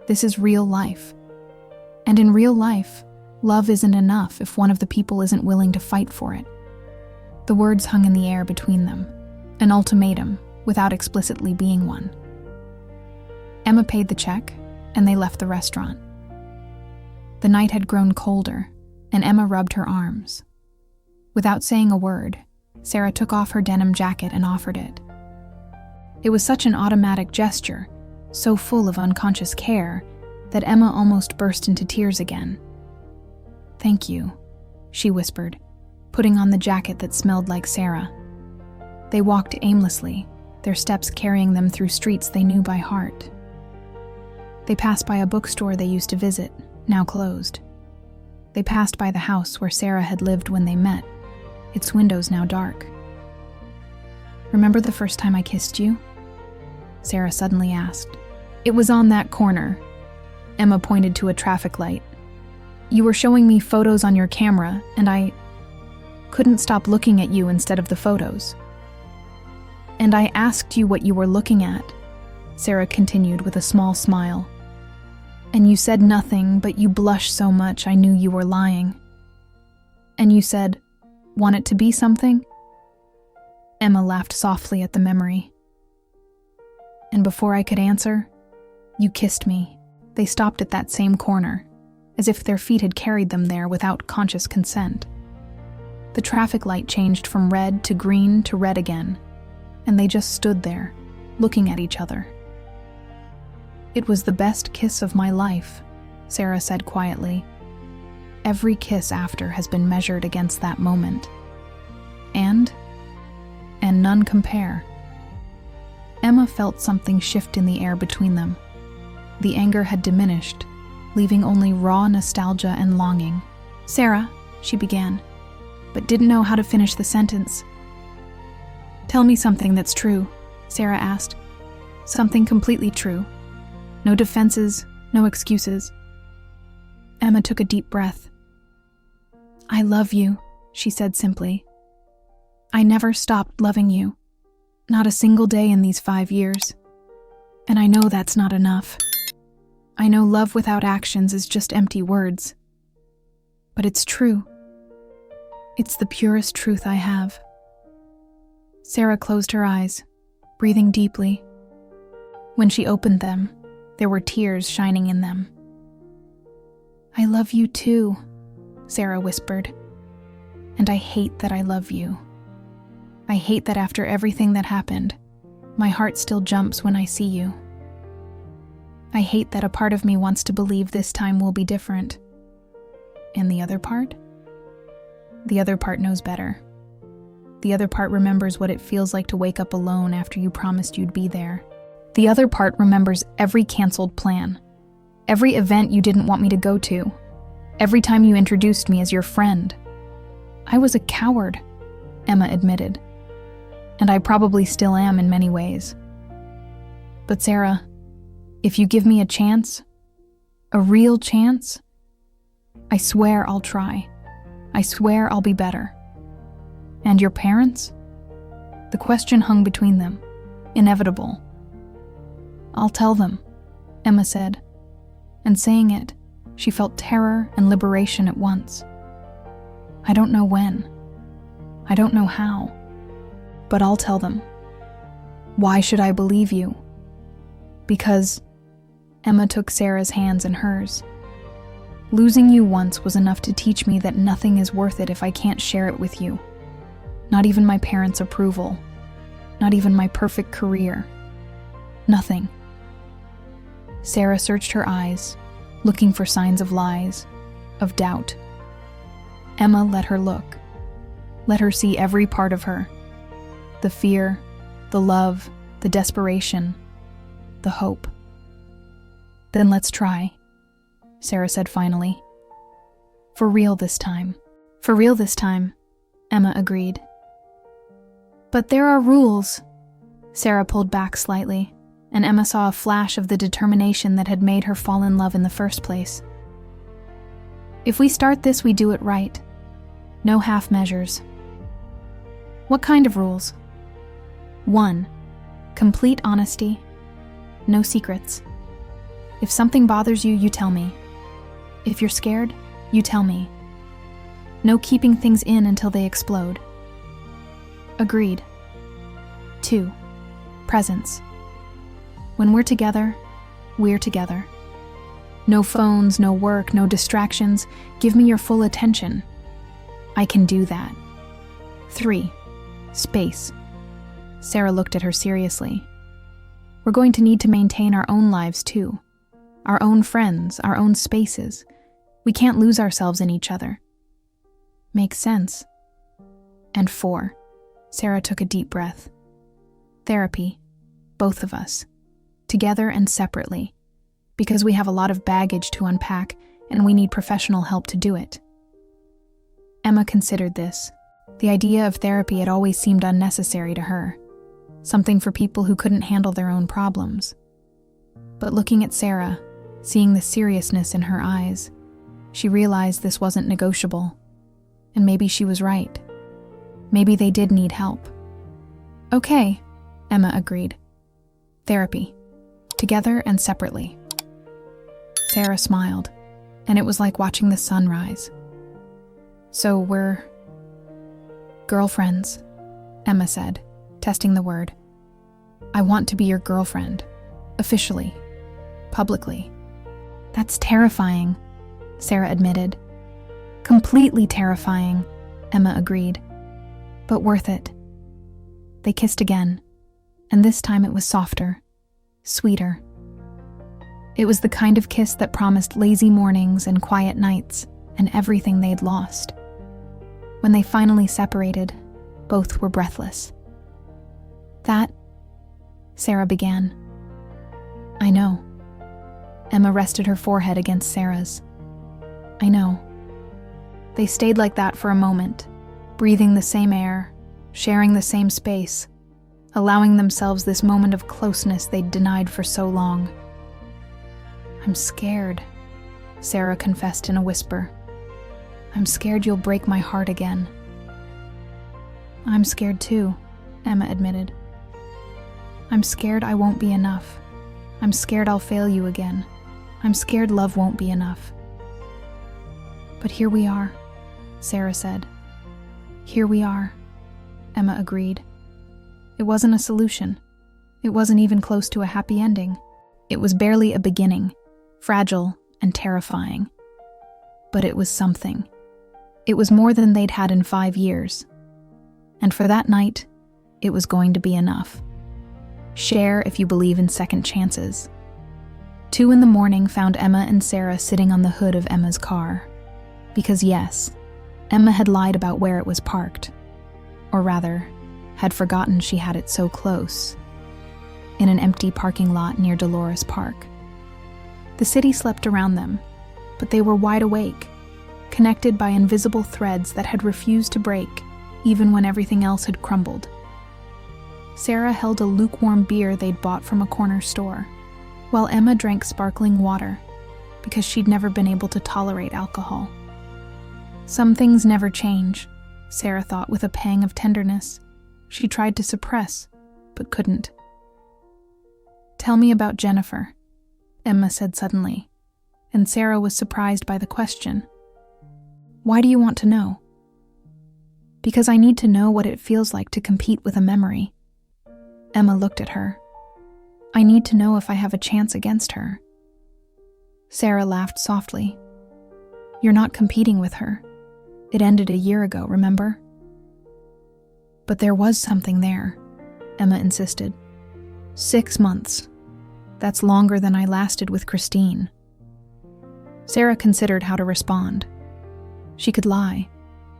This is real life. And in real life, love isn't enough if one of the people isn't willing to fight for it. The words hung in the air between them, an ultimatum without explicitly being one. Emma paid the check, and they left the restaurant. The night had grown colder, and Emma rubbed her arms. Without saying a word, Sarah took off her denim jacket and offered it. It was such an automatic gesture, so full of unconscious care, that Emma almost burst into tears again. Thank you, she whispered, putting on the jacket that smelled like Sarah. They walked aimlessly, their steps carrying them through streets they knew by heart. They passed by a bookstore they used to visit, now closed. They passed by the house where Sarah had lived when they met, its windows now dark. Remember the first time I kissed you? Sarah suddenly asked. It was on that corner. Emma pointed to a traffic light. You were showing me photos on your camera, and I couldn't stop looking at you instead of the photos. And I asked you what you were looking at, Sarah continued with a small smile. And you said nothing, but you blushed so much I knew you were lying. And you said, want it to be something? Emma laughed softly at the memory. And before I could answer, you kissed me. They stopped at that same corner, as if their feet had carried them there without conscious consent. The traffic light changed from red to green to red again, and they just stood there, looking at each other. It was the best kiss of my life, Sarah said quietly. Every kiss after has been measured against that moment. And none compare. Emma felt something shift in the air between them. The anger had diminished, leaving only raw nostalgia and longing. Sarah, she began, but didn't know how to finish the sentence. Tell me something that's true, Sarah asked. Something completely true. No defenses, no excuses. Emma took a deep breath. I love you, she said simply. I never stopped loving you. Not a single day in these 5 years. And I know that's not enough. I know love without actions is just empty words. But it's true. It's the purest truth I have. Sarah closed her eyes, breathing deeply. When she opened them, there were tears shining in them. I love you too, Sarah whispered. And I hate that I love you. I hate that after everything that happened, my heart still jumps when I see you. I hate that a part of me wants to believe this time will be different. And the other part? The other part knows better. The other part remembers what it feels like to wake up alone after you promised you'd be there. The other part remembers every canceled plan, every event you didn't want me to go to, every time you introduced me as your friend. I was a coward, Emma admitted, and I probably still am in many ways. But Sarah, if you give me a chance, a real chance, I swear I'll try. I swear I'll be better. And your parents? The question hung between them, inevitable. I'll tell them, Emma said, and saying it, she felt terror and liberation at once. I don't know when. I don't know how. But I'll tell them. Why should I believe you? Because Emma took Sarah's hands in hers. Losing you once was enough to teach me that nothing is worth it if I can't share it with you. Not even my parents' approval. Not even my perfect career. Nothing. Sarah searched her eyes, looking for signs of lies, of doubt. Emma let her look. Let her see every part of her. The fear, the love, the desperation, the hope. Then let's try, Sarah said finally. For real this time. For real this time, Emma agreed. But there are rules. Sarah pulled back slightly, and Emma saw a flash of the determination that had made her fall in love in the first place. If we start this, we do it right. No half measures. What kind of rules? 1. Complete honesty. No secrets. If something bothers you, you tell me. If you're scared, you tell me. No keeping things in until they explode. Agreed. 2. Presence. When we're together, we're together. No phones, no work, no distractions. Give me your full attention. I can do that. 3. Space. Sarah looked at her seriously. We're going to need to maintain our own lives too. Our own friends, our own spaces. We can't lose ourselves in each other. Makes sense. And 4. Sarah took a deep breath. Therapy. Both of us. Together and separately. Because we have a lot of baggage to unpack and we need professional help to do it. Emma considered this. The idea of therapy had always seemed unnecessary to her. Something for people who couldn't handle their own problems. But looking at Sarah, seeing the seriousness in her eyes, she realized this wasn't negotiable. And maybe she was right. Maybe they did need help. Okay, Emma agreed. Therapy. Together and separately. Sarah smiled, and it was like watching the sun rise. So we're girlfriends, Emma said, testing the word. I want to be your girlfriend. Officially. Publicly. That's terrifying, Sarah admitted. Completely terrifying, Emma agreed. But worth it. They kissed again, and this time it was softer, sweeter. It was the kind of kiss that promised lazy mornings and quiet nights and everything they'd lost. When they finally separated, both were breathless. That, Sarah began. I know. Emma rested her forehead against Sarah's. I know. They stayed like that for a moment, breathing the same air, sharing the same space, allowing themselves this moment of closeness they'd denied for so long. I'm scared, Sarah confessed in a whisper. I'm scared you'll break my heart again. I'm scared too, Emma admitted. I'm scared I won't be enough. I'm scared I'll fail you again. I'm scared love won't be enough. But here we are, Sarah said. Here we are, Emma agreed. It wasn't a solution. It wasn't even close to a happy ending. It was barely a beginning, fragile and terrifying. But it was something. It was more than they'd had in 5 years. And for that night, it was going to be enough. Share if you believe in second chances. 2 a.m. found Emma and Sarah sitting on the hood of Emma's car. Because yes, Emma had lied about where it was parked. Or rather, had forgotten she had it so close. in an empty parking lot near Dolores Park. The city slept around them, but they were wide awake, connected by invisible threads that had refused to break, even when everything else had crumbled. Sarah held a lukewarm beer they'd bought from a corner store, while Emma drank sparkling water, because she'd never been able to tolerate alcohol. Some things never change, Sarah thought with a pang of tenderness. She tried to suppress, but couldn't. "Tell me about Jennifer," Emma said suddenly, and Sarah was surprised by the question. "Why do you want to know?" "Because I need to know what it feels like to compete with a memory." Emma looked at her. "I need to know if I have a chance against her." Sarah laughed softly. "You're not competing with her. It ended a year ago, remember?" "But there was something there," Emma insisted. 6 months. That's longer than I lasted with Christine." Sarah considered how to respond. She could lie,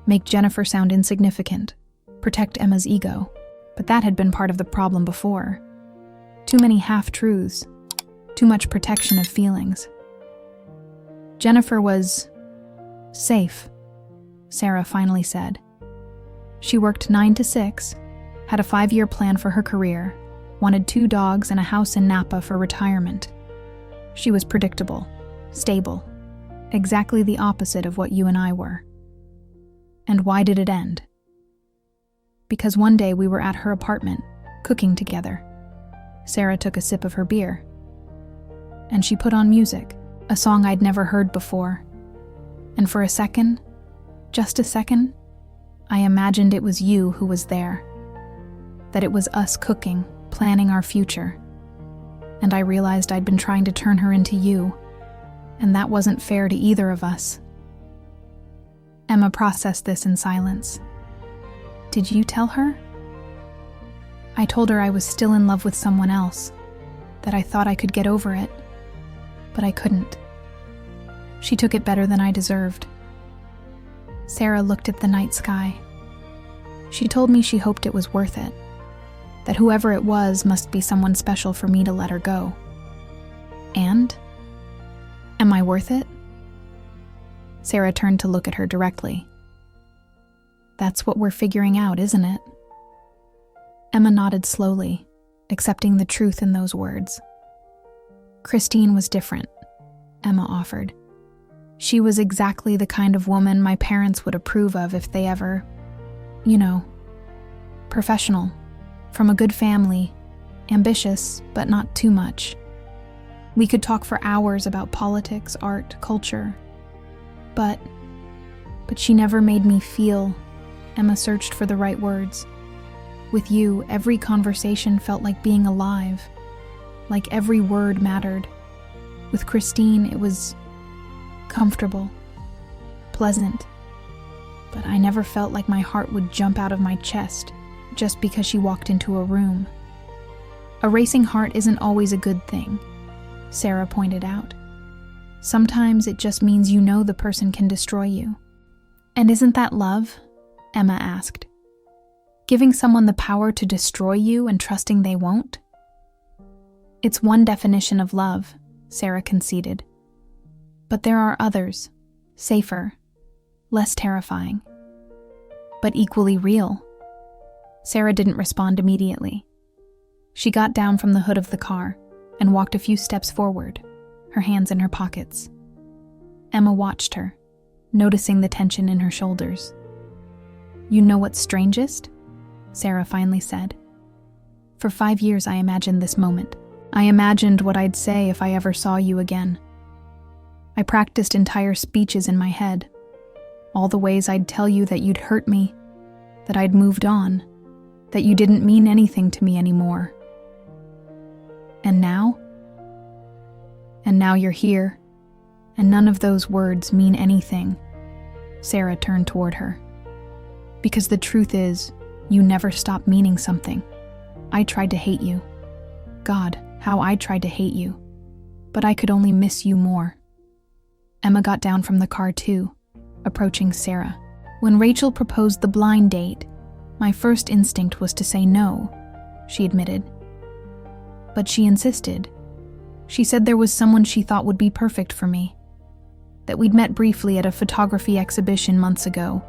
make Jennifer sound insignificant, protect Emma's ego, but that had been part of the problem before. Too many half-truths, too much protection of feelings. Jennifer was safe, Sarah finally said. She worked 9 to 6, had a 5-year plan for her career, wanted 2 dogs and a house in Napa for retirement. She was predictable, stable, exactly the opposite of what you and I were. And why did it end? Because one day we were at her apartment, cooking together. Sarah took a sip of her beer. And she put on music, a song I'd never heard before. And for a second, just a second, I imagined it was you who was there. That it was us cooking, planning our future. And I realized I'd been trying to turn her into you, and that wasn't fair to either of us. Emma processed this in silence. "Did you tell her?" "I told her I was still in love with someone else, that I thought I could get over it, but I couldn't. She took it better than I deserved." Sarah looked at the night sky. "She told me she hoped it was worth it, that whoever it was must be someone special for me to let her go. And? Am I worth it?" Sarah turned to look at her directly. "That's what we're figuring out, isn't it?" Emma nodded slowly, accepting the truth in those words. "Christine was different," Emma offered. "She was exactly the kind of woman my parents would approve of if they ever, professional, from a good family, ambitious, but not too much. We could talk for hours about politics, art, culture. But she never made me feel," Emma searched for the right words. "With you, every conversation felt like being alive, like every word mattered. With Christine, it was comfortable, pleasant, but I never felt like my heart would jump out of my chest just because she walked into a room. A racing heart isn't always a good thing," Sarah pointed out. "Sometimes it just means you know the person can destroy you." "And isn't that love?" Emma asked. "Giving someone the power to destroy you and trusting they won't?" "It's one definition of love," Sarah conceded. "But there are others, safer, less terrifying, but equally real." Sarah didn't respond immediately. She got down from the hood of the car and walked a few steps forward, her hands in her pockets. Emma watched her, noticing the tension in her shoulders. "You know what's strangest?" Sarah finally said. "For 5 years I imagined this moment. I imagined what I'd say if I ever saw you again. I practiced entire speeches in my head, all the ways I'd tell you that you'd hurt me, that I'd moved on, that you didn't mean anything to me anymore. And now? And now you're here, and none of those words mean anything." Sarah turned toward her. "Because the truth is, you never stopped meaning something. I tried to hate you. God, how I tried to hate you. But I could only miss you more." Emma got down from the car too, approaching Sarah. "When Rachel proposed the blind date, my first instinct was to say no," she admitted. But she insisted. She said there was someone she thought would be perfect for me, that we'd met briefly at a photography exhibition months ago,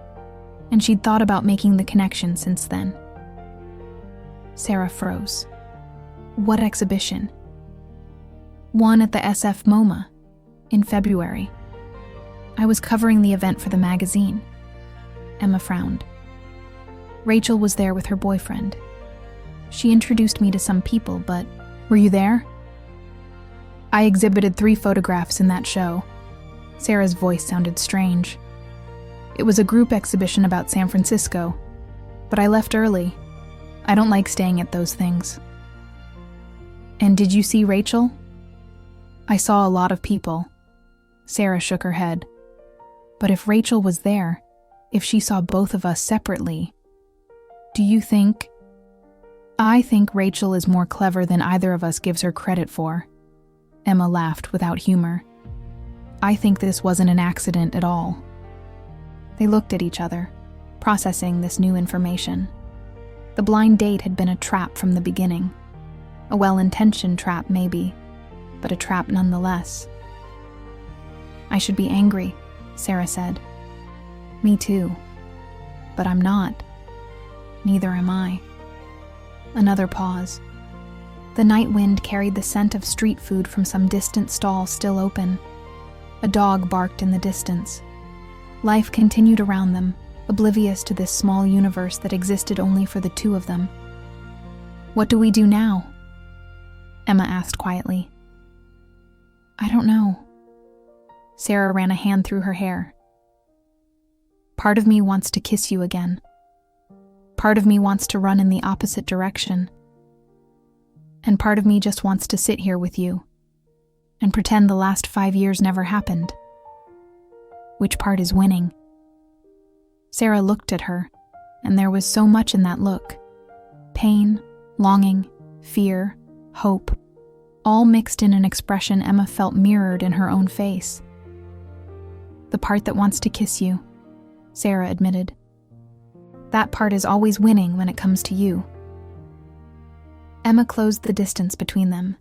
and she'd thought about making the connection since then. Sarah froze. What exhibition? One at the SF MoMA, in February. I was covering the event for the magazine. Emma frowned. Rachel was there with her boyfriend. She introduced me to some people, but were you there? I exhibited 3 photographs in that show. Sarah's voice sounded strange. It was a group exhibition about San Francisco, but I left early. I don't like staying at those things. And did you see Rachel? I saw a lot of people. Sarah shook her head. But if Rachel was there, if she saw both of us separately, do you think? I think Rachel is more clever than either of us gives her credit for. Emma laughed without humor. I think this wasn't an accident at all. They looked at each other, processing this new information. The blind date had been a trap from the beginning. A well-intentioned trap, maybe, but a trap nonetheless. I should be angry, Sarah said. Me too. But I'm not. Neither am I. Another pause. The night wind carried the scent of street food from some distant stall still open. A dog barked in the distance. Life continued around them, oblivious to this small universe that existed only for the two of them. What do we do now? Emma asked quietly. I don't know. Sarah ran a hand through her hair. Part of me wants to kiss you again. Part of me wants to run in the opposite direction. And part of me just wants to sit here with you and pretend the last 5 years never happened. Which part is winning? Sarah looked at her, and there was so much in that look. Pain, longing, fear, hope, all mixed in an expression Emma felt mirrored in her own face. The part that wants to kiss you, Sarah admitted. That part is always winning when it comes to you. Emma closed the distance between them,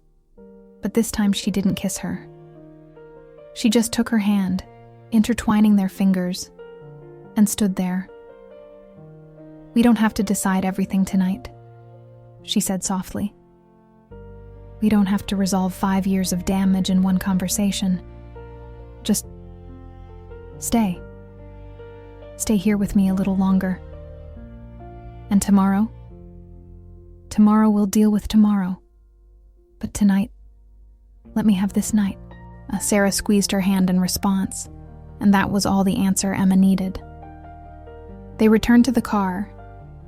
but this time she didn't kiss her. She just took her hand, intertwining their fingers, and stood there. We don't have to decide everything tonight, she said softly. We don't have to resolve 5 years of damage in one conversation. Just stay. Stay here with me a little longer. And tomorrow? Tomorrow we'll deal with tomorrow. But tonight, let me have this night. Sarah squeezed her hand in response, and that was all the answer Emma needed. They returned to the car,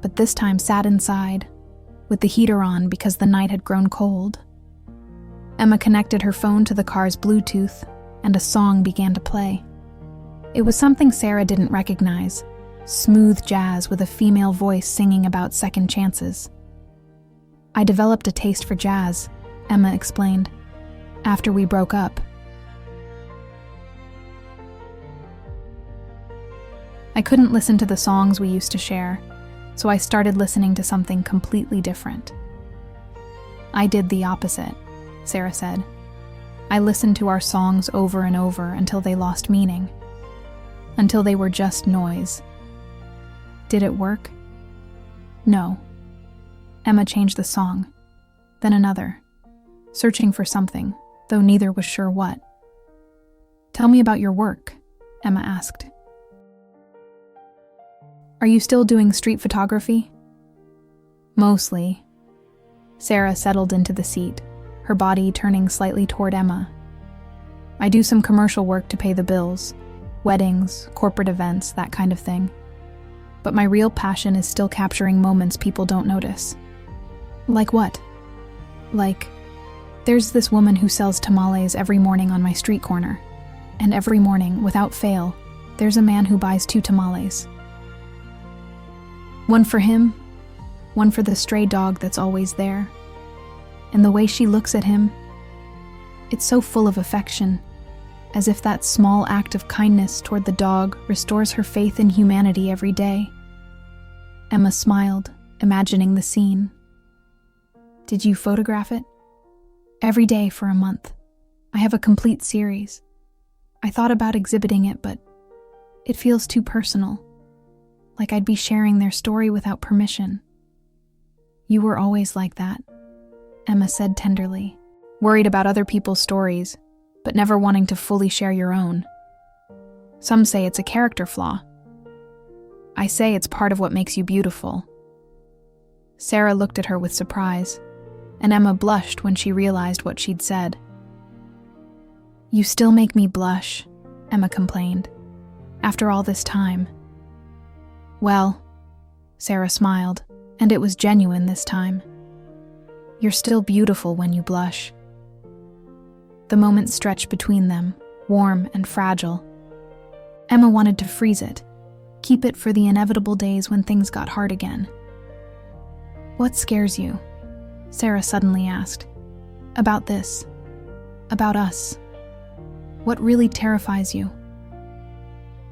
but this time sat inside, with the heater on because the night had grown cold. Emma connected her phone to the car's Bluetooth, and a song began to play. It was something Sarah didn't recognize, smooth jazz with a female voice singing about second chances. I developed a taste for jazz, Emma explained, after we broke up. I couldn't listen to the songs we used to share, so I started listening to something completely different. I did the opposite, Sarah said. I listened to our songs over and over until they lost meaning, until they were just noise. Did it work? No. Emma changed the song, then another, searching for something, though neither was sure what. Tell me about your work, Emma asked. Are you still doing street photography? Mostly. Sarah settled into the seat, her body turning slightly toward Emma. I do some commercial work to pay the bills, weddings, corporate events, that kind of thing. But my real passion is still capturing moments people don't notice. Like what? Like, there's this woman who sells tamales every morning on my street corner. And every morning, without fail, there's a man who buys 2 tamales. One for him, one for the stray dog that's always there. And the way she looks at him, it's so full of affection, as if that small act of kindness toward the dog restores her faith in humanity every day. Emma smiled, imagining the scene. Did you photograph it? Every day for a month. I have a complete series. I thought about exhibiting it, but it feels too personal. Like I'd be sharing their story without permission. You were always like that, Emma said tenderly, worried about other people's stories, but never wanting to fully share your own. Some say it's a character flaw. I say it's part of what makes you beautiful. Sarah looked at her with surprise, and Emma blushed when she realized what she'd said. You still make me blush, Emma complained, after all this time. Well, Sarah smiled, and it was genuine this time. You're still beautiful when you blush. The moment stretched between them, warm and fragile. Emma wanted to freeze it, keep it for the inevitable days when things got hard again. What scares you? Sarah suddenly asked. About this. About us. What really terrifies you?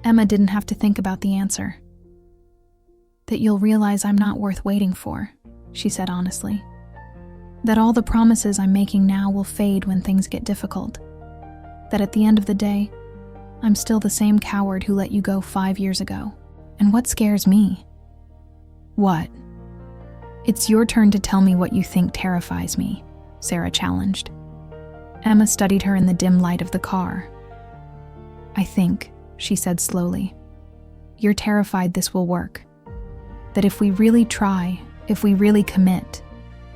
Emma didn't have to think about the answer. That you'll realize I'm not worth waiting for, she said honestly. That all the promises I'm making now will fade when things get difficult. That at the end of the day, I'm still the same coward who let you go 5 years ago. And what scares me? What? It's your turn to tell me what you think terrifies me, Sarah challenged. Emma studied her in the dim light of the car. I think, she said slowly, you're terrified this will work. That if we really try, if we really commit,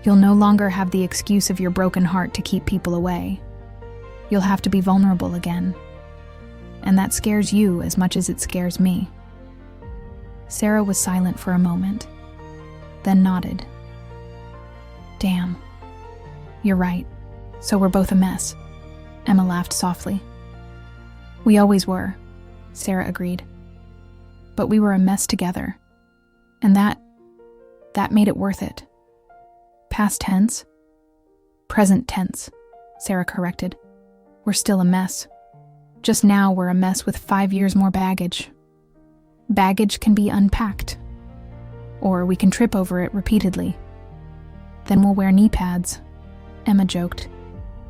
you'll no longer have the excuse of your broken heart to keep people away. You'll have to be vulnerable again. And that scares you as much as it scares me. Sarah was silent for a moment, then nodded. Damn. You're right. So we're both a mess. Emma laughed softly. We always were, Sarah agreed. But we were a mess together. And that made it worth it. Past tense? Present tense, Sarah corrected. We're still a mess. Just now we're a mess with 5 years more baggage. Baggage can be unpacked. Or we can trip over it repeatedly. Then we'll wear knee pads, Emma joked,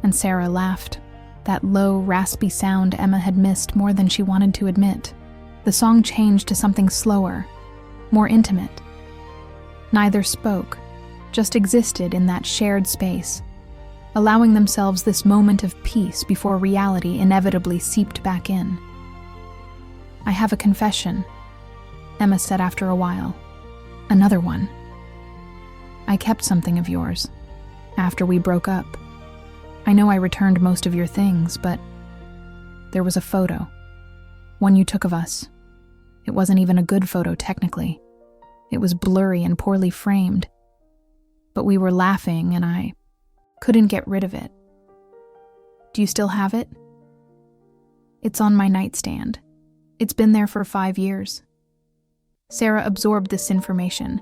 and Sarah laughed. That low, raspy sound Emma had missed more than she wanted to admit. The song changed to something slower, more intimate. Neither spoke, just existed in that shared space, allowing themselves this moment of peace before reality inevitably seeped back in. I have a confession, Emma said after a while. Another one. I kept something of yours, after we broke up. I know I returned most of your things, but there was a photo. One you took of us. It wasn't even a good photo, technically. It was blurry and poorly framed. But we were laughing, and I couldn't get rid of it. Do you still have it? It's on my nightstand. It's been there for 5 years. Sarah absorbed this information,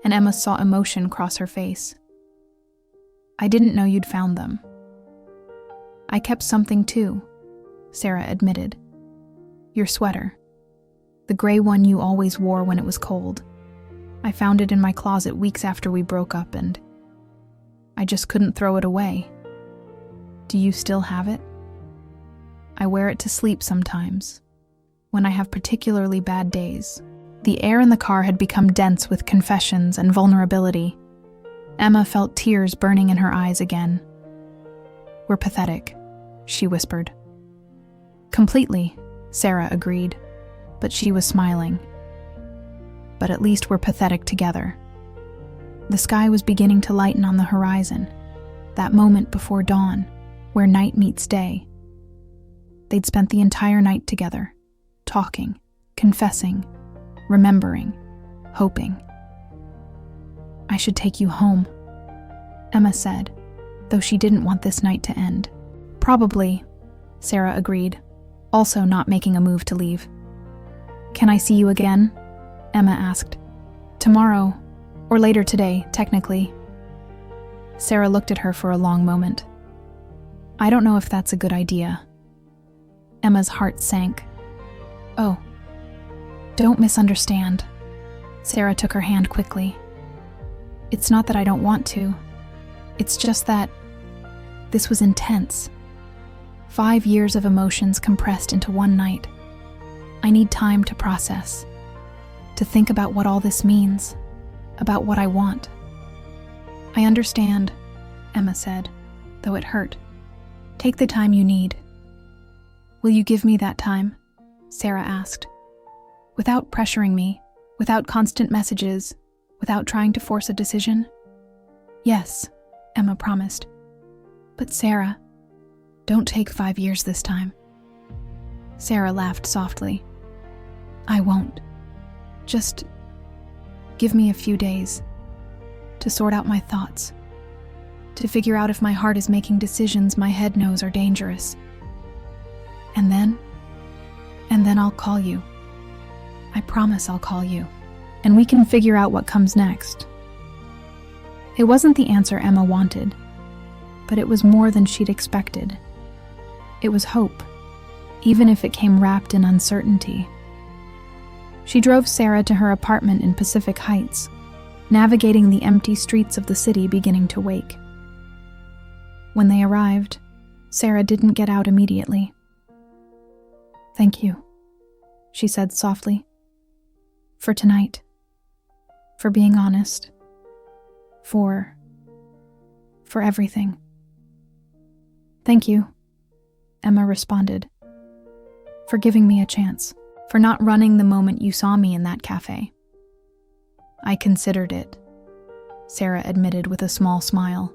and Emma saw emotion cross her face. I didn't know you'd found them. I kept something too, Sarah admitted. Your sweater. The gray one you always wore when it was cold. I found it in my closet weeks after we broke up, and I just couldn't throw it away. Do you still have it? I wear it to sleep sometimes, when I have particularly bad days. The air in the car had become dense with confessions and vulnerability. Emma felt tears burning in her eyes again. We're pathetic, she whispered. Completely, Sarah agreed, but she was smiling. But at least we're pathetic together. The sky was beginning to lighten on the horizon, that moment before dawn, where night meets day. They'd spent the entire night together, talking, confessing, remembering, hoping. I should take you home, Emma said, though she didn't want this night to end. Probably, Sarah agreed, also not making a move to leave. Can I see you again? Emma asked. Tomorrow, or later today, technically. Sarah looked at her for a long moment. I don't know if that's a good idea. Emma's heart sank. Oh. Don't misunderstand. Sarah took her hand quickly. It's not that I don't want to. It's just that This was intense. 5 years of emotions compressed into one night. I need time to process, to think about what all this means, about what I want. I understand, Emma said, though it hurt. Take the time you need. Will you give me that time? Sarah asked. Without pressuring me, without constant messages, without trying to force a decision? Yes, Emma promised. But Sarah, don't take 5 years this time. Sarah laughed softly. I won't. Just give me a few days to sort out my thoughts, to figure out if my heart is making decisions my head knows are dangerous. And then I'll call you. I promise I'll call you, and we can figure out what comes next. It wasn't the answer Emma wanted, but it was more than she'd expected. It was hope, even if it came wrapped in uncertainty. She drove Sarah to her apartment in Pacific Heights, navigating the empty streets of the city beginning to wake. When they arrived, Sarah didn't get out immediately. Thank you, she said softly. For tonight. For being honest. For everything. Thank you, Emma responded. For giving me a chance. For not running the moment you saw me in that cafe. I considered it, Sarah admitted with a small smile.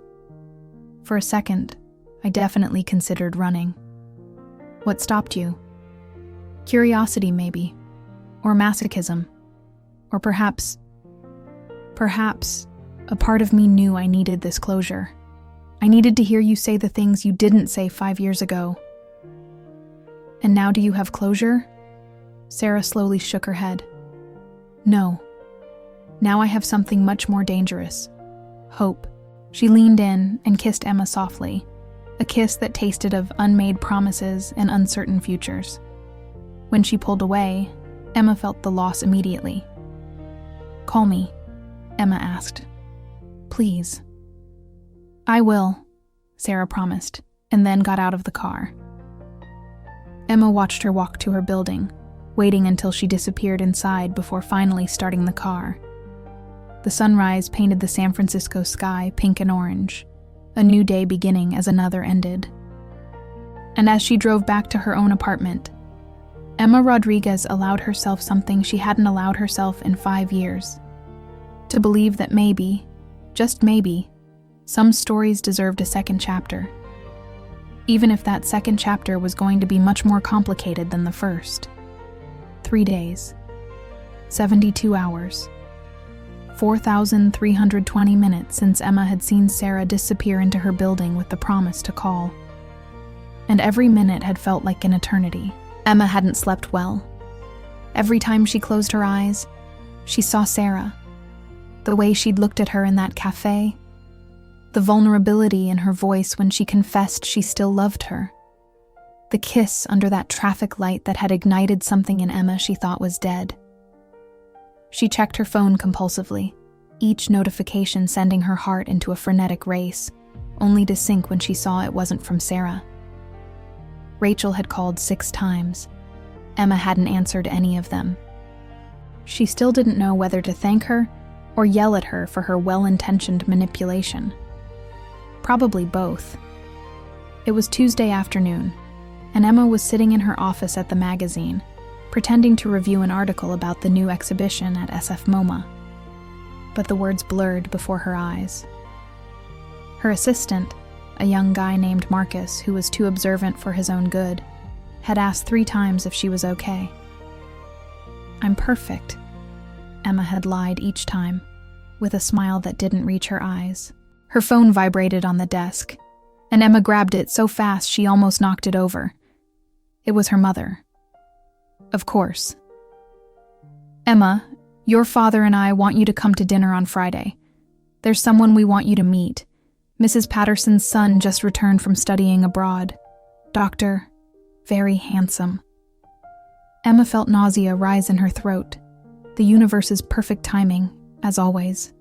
For a second, I definitely considered running. What stopped you? Curiosity, maybe. Or masochism. Or perhaps a part of me knew I needed this closure. I needed to hear you say the things you didn't say 5 years ago. And now do you have closure? Sarah slowly shook her head. No. Now I have something much more dangerous. Hope. She leaned in and kissed Emma softly, a kiss that tasted of unmade promises and uncertain futures. When she pulled away, Emma felt the loss immediately. Call me, Emma asked. Please. I will, Sarah promised, and then got out of the car. Emma watched her walk to her building, waiting until she disappeared inside before finally starting the car. The sunrise painted the San Francisco sky pink and orange, a new day beginning as another ended. And as she drove back to her own apartment, Emma Rodriguez allowed herself something she hadn't allowed herself in 5 years. To believe that maybe, just maybe, some stories deserved a second chapter. Even if that second chapter was going to be much more complicated than the first. 3 days, 72 hours, 4,320 minutes since Emma had seen Sarah disappear into her building with the promise to call. And every minute had felt like an eternity. Emma hadn't slept well. Every time she closed her eyes, she saw Sarah. The way she'd looked at her in that cafe, the vulnerability in her voice when she confessed she still loved her. The kiss under that traffic light that had ignited something in Emma she thought was dead. She checked her phone compulsively, each notification sending her heart into a frenetic race, only to sink when she saw it wasn't from Sarah. Rachel had called 6 times. Emma hadn't answered any of them. She still didn't know whether to thank her or yell at her for her well-intentioned manipulation. Probably both. It was Tuesday afternoon, and Emma was sitting in her office at the magazine, pretending to review an article about the new exhibition at SF MoMA. But the words blurred before her eyes. Her assistant, a young guy named Marcus who was too observant for his own good, had asked 3 times if she was okay. I'm perfect, Emma had lied each time, with a smile that didn't reach her eyes. Her phone vibrated on the desk, and Emma grabbed it so fast she almost knocked it over. It was her mother. Of course. Emma, your father and I want you to come to dinner on Friday. There's someone we want you to meet. Mrs. Patterson's son just returned from studying abroad. Doctor, very handsome. Emma felt nausea rise in her throat. The universe's perfect timing, as always.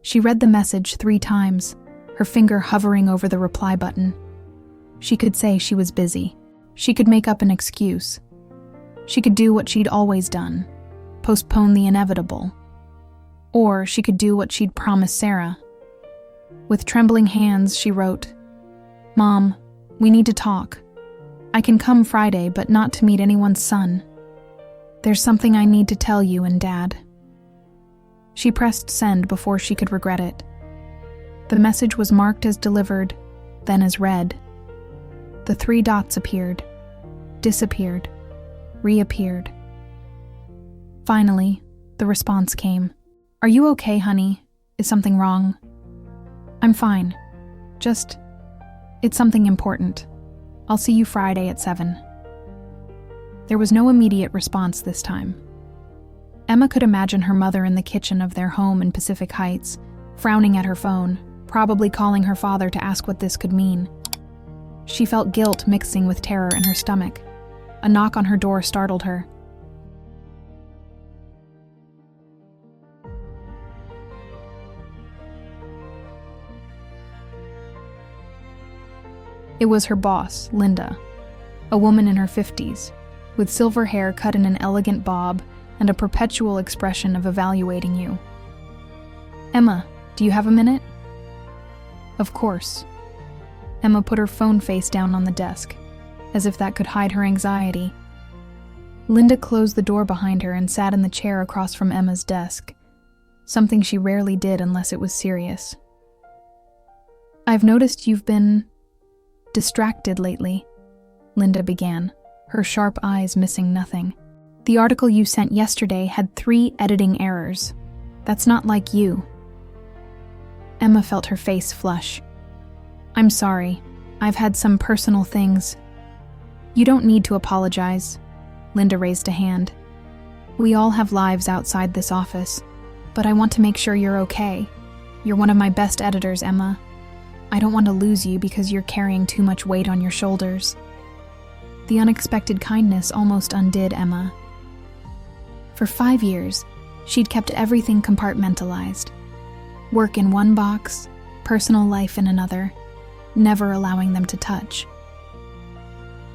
She read the message 3 times, her finger hovering over the reply button. She could say she was busy. She could make up an excuse. She could do what she'd always done, postpone the inevitable. Or she could do what she'd promised Sarah. With trembling hands, she wrote, "Mom, we need to talk. I can come Friday, but not to meet anyone's son. There's something I need to tell you and Dad." She pressed send before she could regret it. The message was marked as delivered, then as read. The 3 dots appeared, disappeared, reappeared. Finally, the response came. "Are you okay, honey? Is something wrong?" "I'm fine. It's something important. I'll see you Friday at 7. There was no immediate response this time. Emma could imagine her mother in the kitchen of their home in Pacific Heights, frowning at her phone, probably calling her father to ask what this could mean. She felt guilt mixing with terror in her stomach. A knock on her door startled her. It was her boss, Linda, a woman in her 50s, with silver hair cut in an elegant bob and a perpetual expression of evaluating you. "Emma, do you have a minute?" Of course. Emma put her phone face down on the desk, as if that could hide her anxiety. Linda closed the door behind her and sat in the chair across from Emma's desk, something she rarely did unless it was serious. "I've noticed you've been distracted lately," Linda began, her sharp eyes missing nothing. "The article you sent yesterday had 3 editing errors. That's not like you." Emma felt her face flush. "I'm sorry. I've had some personal things." "You don't need to apologize." Linda raised a hand. "We all have lives outside this office, but I want to make sure you're okay. You're one of my best editors, Emma. I don't want to lose you because you're carrying too much weight on your shoulders." The unexpected kindness almost undid Emma. For 5 years, she'd kept everything compartmentalized. Work in one box, personal life in another, never allowing them to touch.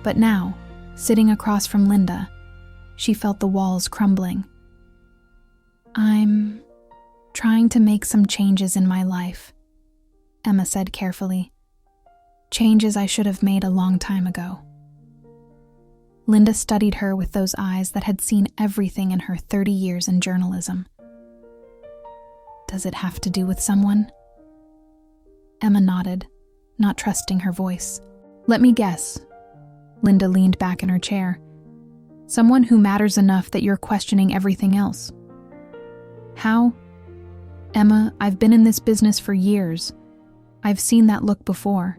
But now, sitting across from Linda, she felt the walls crumbling. "I'm trying to make some changes in my life," Emma said carefully. "Changes I should have made a long time ago." Linda studied her with those eyes that had seen everything in her 30 years in journalism. "Does it have to do with someone?" Emma nodded, not trusting her voice. "Let me guess." Linda leaned back in her chair. "Someone who matters enough that you're questioning everything else." "How?" "Emma, I've been in this business for years. I've seen that look before.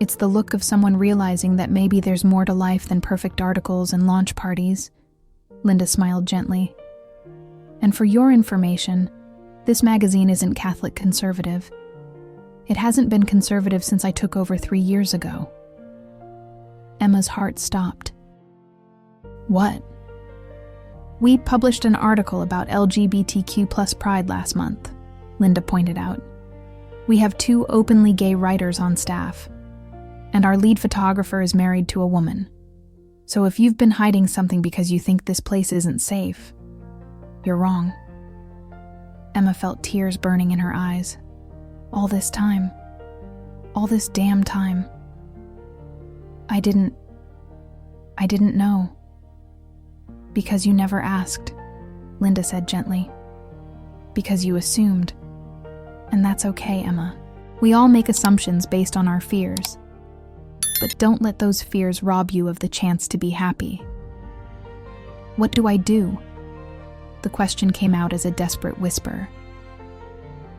It's the look of someone realizing that maybe there's more to life than perfect articles and launch parties." Linda smiled gently. "And for your information, this magazine isn't Catholic conservative. It hasn't been conservative since I took over 3 years ago." Emma's heart stopped. "What?" "We published an article about LGBTQ plus pride last month," Linda pointed out. "We have 2 openly gay writers on staff, and our lead photographer is married to a woman. So if you've been hiding something because you think this place isn't safe, you're wrong." Emma felt tears burning in her eyes. All this time. All this damn time. I didn't know." "Because you never asked," Linda said gently. "Because you assumed. And that's okay, Emma. We all make assumptions based on our fears. But don't let those fears rob you of the chance to be happy." "What do I do?" The question came out as a desperate whisper.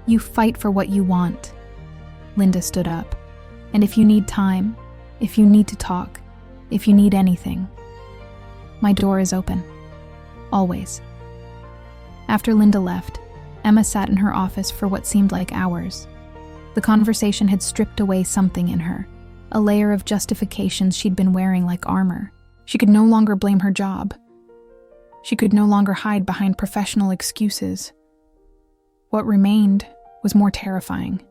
"You fight for what you want." Linda stood up. "And if you need time, if you need to talk, if you need anything, my door is open. Always." After Linda left, Emma sat in her office for what seemed like hours. The conversation had stripped away something in her, a layer of justifications she'd been wearing like armor. She could no longer blame her job. She could no longer hide behind professional excuses. What remained was more terrifying.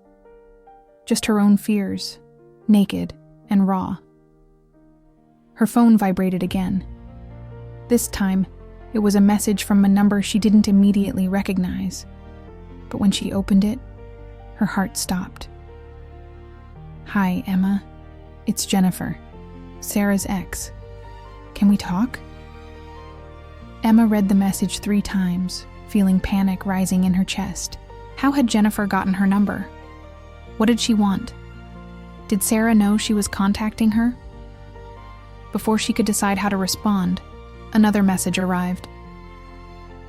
just her own fears, naked and raw. Her phone vibrated again. This time, it was a message from a number she didn't immediately recognize. But when she opened it, her heart stopped. "Hi, Emma. It's Jennifer, Sarah's ex. Can we talk?" Emma read the message 3 times, feeling panic rising in her chest. How had Jennifer gotten her number? What did she want? Did Sarah know she was contacting her? Before she could decide how to respond, another message arrived.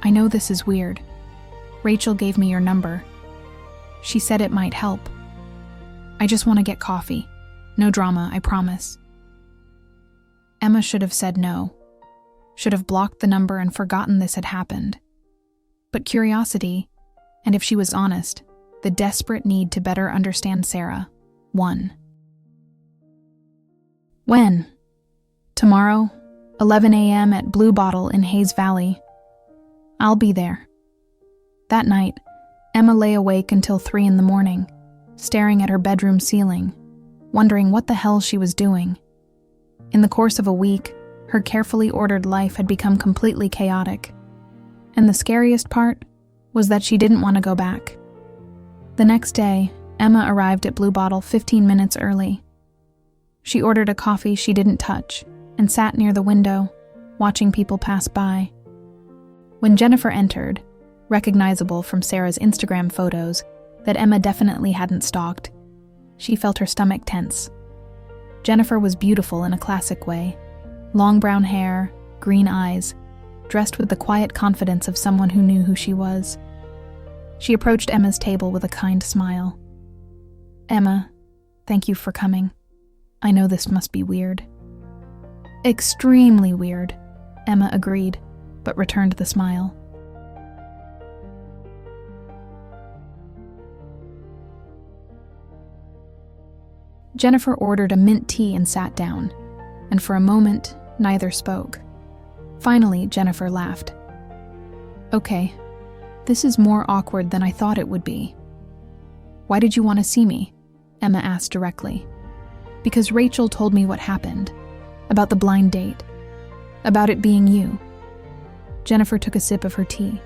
"I know this is weird. Rachel gave me your number. She said it might help. I just want to get coffee. No drama, I promise." Emma should have said no. Should have blocked the number and forgotten this had happened. But curiosity, and if she was honest, the desperate need to better understand Sarah, won. "When?" "Tomorrow, 11 a.m. at Blue Bottle in Hayes Valley. I'll be there." That night, Emma lay awake until 3 in the morning, staring at her bedroom ceiling, wondering what the hell she was doing. In the course of a week, her carefully ordered life had become completely chaotic. And the scariest part was that she didn't want to go back. The next day, Emma arrived at Blue Bottle 15 minutes early. She ordered a coffee she didn't touch and sat near the window, watching people pass by. When Jennifer entered, recognizable from Sarah's Instagram photos that Emma definitely hadn't stalked, she felt her stomach tense. Jennifer was beautiful in a classic way. Long brown hair, green eyes, dressed with the quiet confidence of someone who knew who she was. She approached Emma's table with a kind smile. "Emma, thank you for coming. I know this must be weird." "Extremely weird," Emma agreed, but returned the smile. Jennifer ordered a mint tea and sat down, and for a moment, neither spoke. Finally, Jennifer laughed. "Okay, this is more awkward than I thought it would be." "Why did you want to see me?" Emma asked directly. "Because Rachel told me what happened, about the blind date, about it being you." Jennifer took a sip of her tea,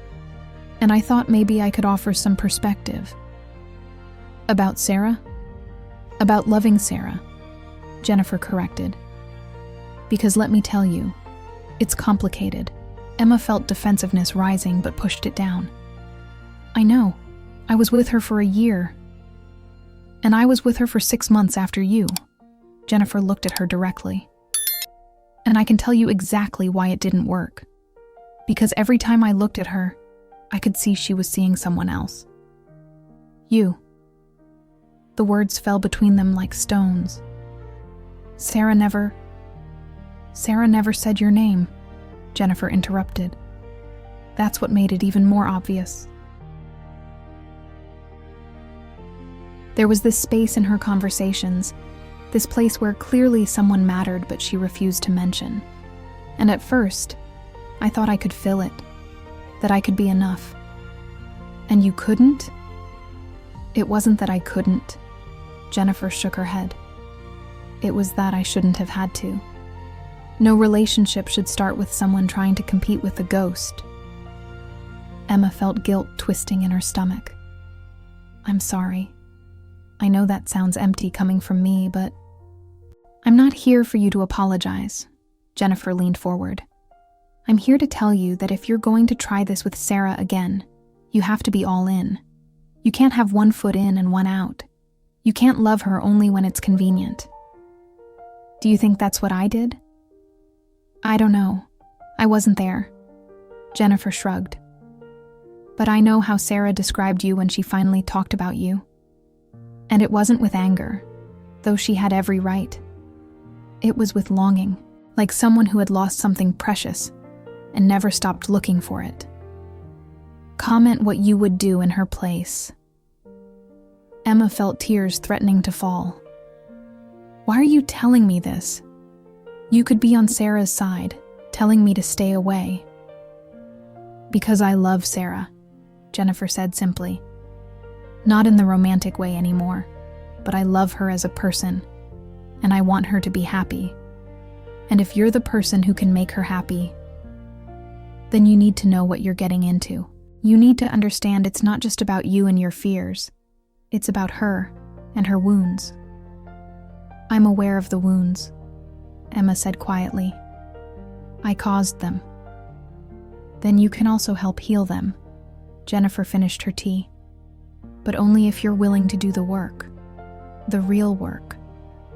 and I thought maybe I could offer some perspective. "About Sarah?" "About loving Sarah," Jennifer corrected. "Because let me tell you, it's complicated." Emma felt defensiveness rising but pushed it down. "I know. I was with her for a year. And I was with her for 6 months after you." Jennifer looked at her directly. "And I can tell you exactly why it didn't work. Because every time I looked at her, I could see she was seeing someone else. You." The words fell between them like stones. Sarah never said your name," Jennifer interrupted. "That's what made it even more obvious." There was this space in her conversations, this place where clearly someone mattered but she refused to mention. And at first, I thought I could fill it, that I could be enough. "And you couldn't?" "It wasn't that I couldn't," Jennifer shook her head. "It was that I shouldn't have had to. No relationship should start with someone trying to compete with a ghost." Emma felt guilt twisting in her stomach. "I'm sorry. I know that sounds empty coming from me, but..." "I'm not here for you to apologize," Jennifer leaned forward. "I'm here to tell you that if you're going to try this with Sarah again, you have to be all in. You can't have one foot in and one out. You can't love her only when it's convenient." "Do you think that's what I did?" "I don't know. I wasn't there." Jennifer shrugged. "But I know how Sarah described you when she finally talked about you. And it wasn't with anger, though she had every right. It was with longing, like someone who had lost something precious and never stopped looking for it. Comment what you would do in her place." Emma felt tears threatening to fall. "Why are you telling me this? You could be on Sarah's side, telling me to stay away." "Because I love Sarah," Jennifer said simply. "Not in the romantic way anymore. but I love her as a person, and I want her to be happy. And if you're the person who can make her happy, then you need to know what you're getting into. You need to understand it's not just about you and your fears. It's about her and her wounds. I'm aware of the wounds, Emma said quietly. I caused them. Then you can also help heal them. Jennifer finished her tea. But only if you're willing to do the work. The real work.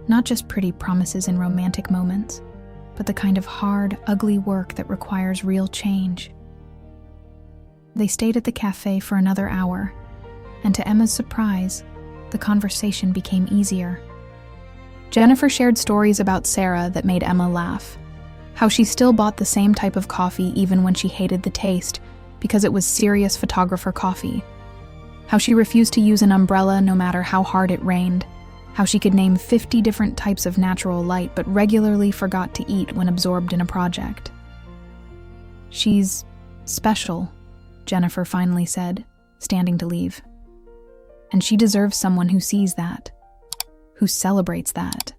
Not just pretty promises and romantic moments, but the kind of hard, ugly work that requires real change. They stayed at the cafe for another hour, and to Emma's surprise, the conversation became easier. Jennifer shared stories about Sarah that made Emma laugh. How she still bought the same type of coffee even when she hated the taste, because it was serious photographer coffee. How she refused to use an umbrella no matter how hard it rained. How she could name 50 different types of natural light but regularly forgot to eat when absorbed in a project. She's special, Jennifer finally said, standing to leave. And she deserves someone who sees that, who celebrates that.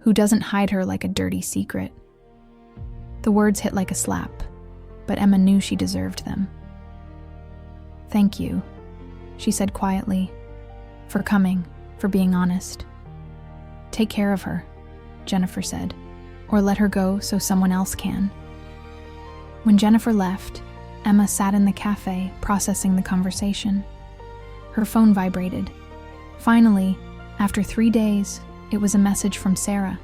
Who doesn't hide her like a dirty secret. The words hit like a slap, but Emma knew she deserved them. Thank you, she said quietly, for coming, for being honest. Take care of her, Jennifer said, or let her go so someone else can. When Jennifer left, Emma sat in the cafe processing the conversation. Her phone vibrated. Finally, after 3 days, it was a message from Sarah.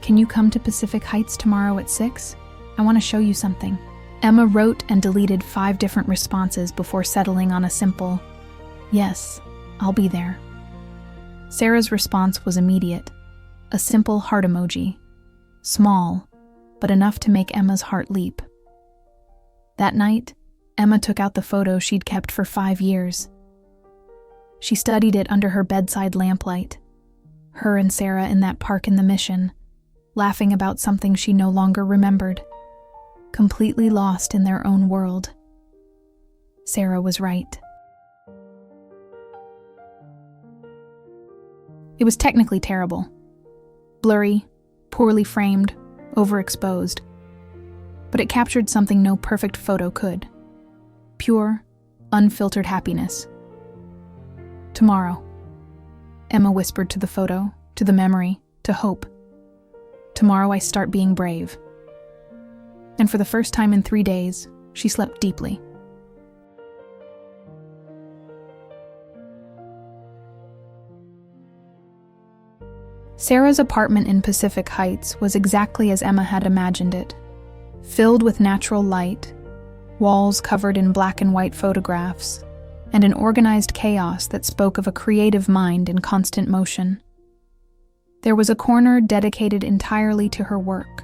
Can you come to Pacific Heights tomorrow at 6? I want to show you something. Emma wrote and deleted 5 different responses before settling on a simple, yes, I'll be there. Sarah's response was immediate, a simple heart emoji. Small, but enough to make Emma's heart leap. That night, Emma took out the photo she'd kept for 5 years. She studied it under her bedside lamplight. Her and Sarah in that park in the Mission, laughing about something she no longer remembered, completely lost in their own world. Sarah was right. It was technically terrible. Blurry, poorly framed, overexposed. But it captured something no perfect photo could. Pure, unfiltered happiness. Tomorrow, Emma whispered to the photo, to the memory, to hope. Tomorrow I start being brave. And for the first time in 3 days, she slept deeply. Sarah's apartment in Pacific Heights was exactly as Emma had imagined it. Filled with natural light, walls covered in black and white photographs, and an organized chaos that spoke of a creative mind in constant motion. There was a corner dedicated entirely to her work.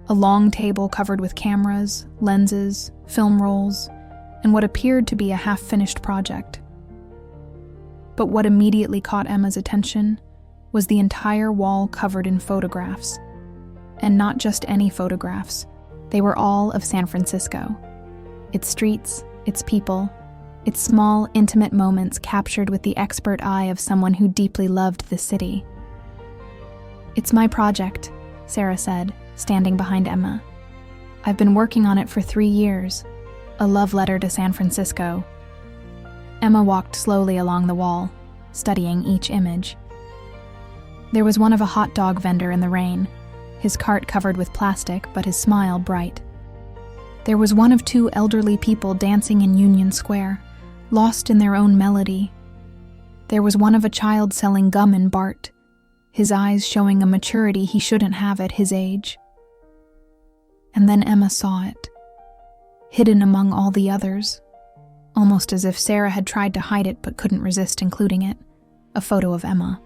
A long table covered with cameras, lenses, film rolls, and what appeared to be a half-finished project. But what immediately caught Emma's attention was the entire wall covered in photographs. And not just any photographs. They were all of San Francisco. Its streets, its people, its small, intimate moments captured with the expert eye of someone who deeply loved the city. It's my project, Sarah said, standing behind Emma. I've been working on it for 3 years. A love letter to San Francisco. Emma walked slowly along the wall, studying each image. There was one of a hot dog vendor in the rain, his cart covered with plastic, but his smile bright. There was one of 2 elderly people dancing in Union Square, lost in their own melody. There was one of a child selling gum in Bart, his eyes showing a maturity he shouldn't have at his age. And then Emma saw it, hidden among all the others, almost as if Sarah had tried to hide it but couldn't resist including it, a photo of Emma.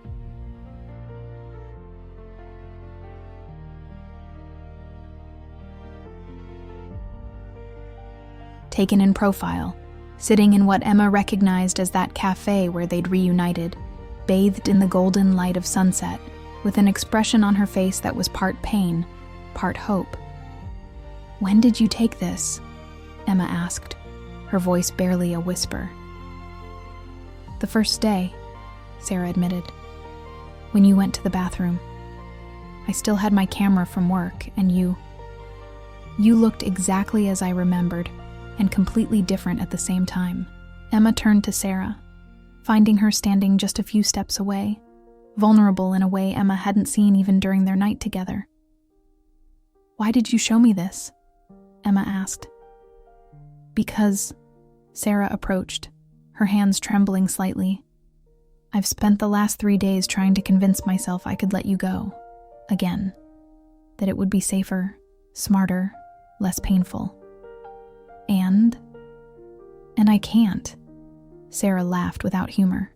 Taken in profile, sitting in what Emma recognized as that cafe where they'd reunited, bathed in the golden light of sunset, with an expression on her face that was part pain, part hope. "When did you take this?" Emma asked, her voice barely a whisper. "The first day," Sarah admitted, "when you went to the bathroom. I still had my camera from work, and you looked exactly as I remembered, and completely different at the same time." Emma turned to Sarah, finding her standing just a few steps away, vulnerable in a way Emma hadn't seen even during their night together. "Why did you show me this?" Emma asked. "Because," Sarah approached, her hands trembling slightly, "I've spent the last 3 days trying to convince myself I could let you go. Again. That it would be safer, smarter, less painful. And I can't." Sarah laughed without humor.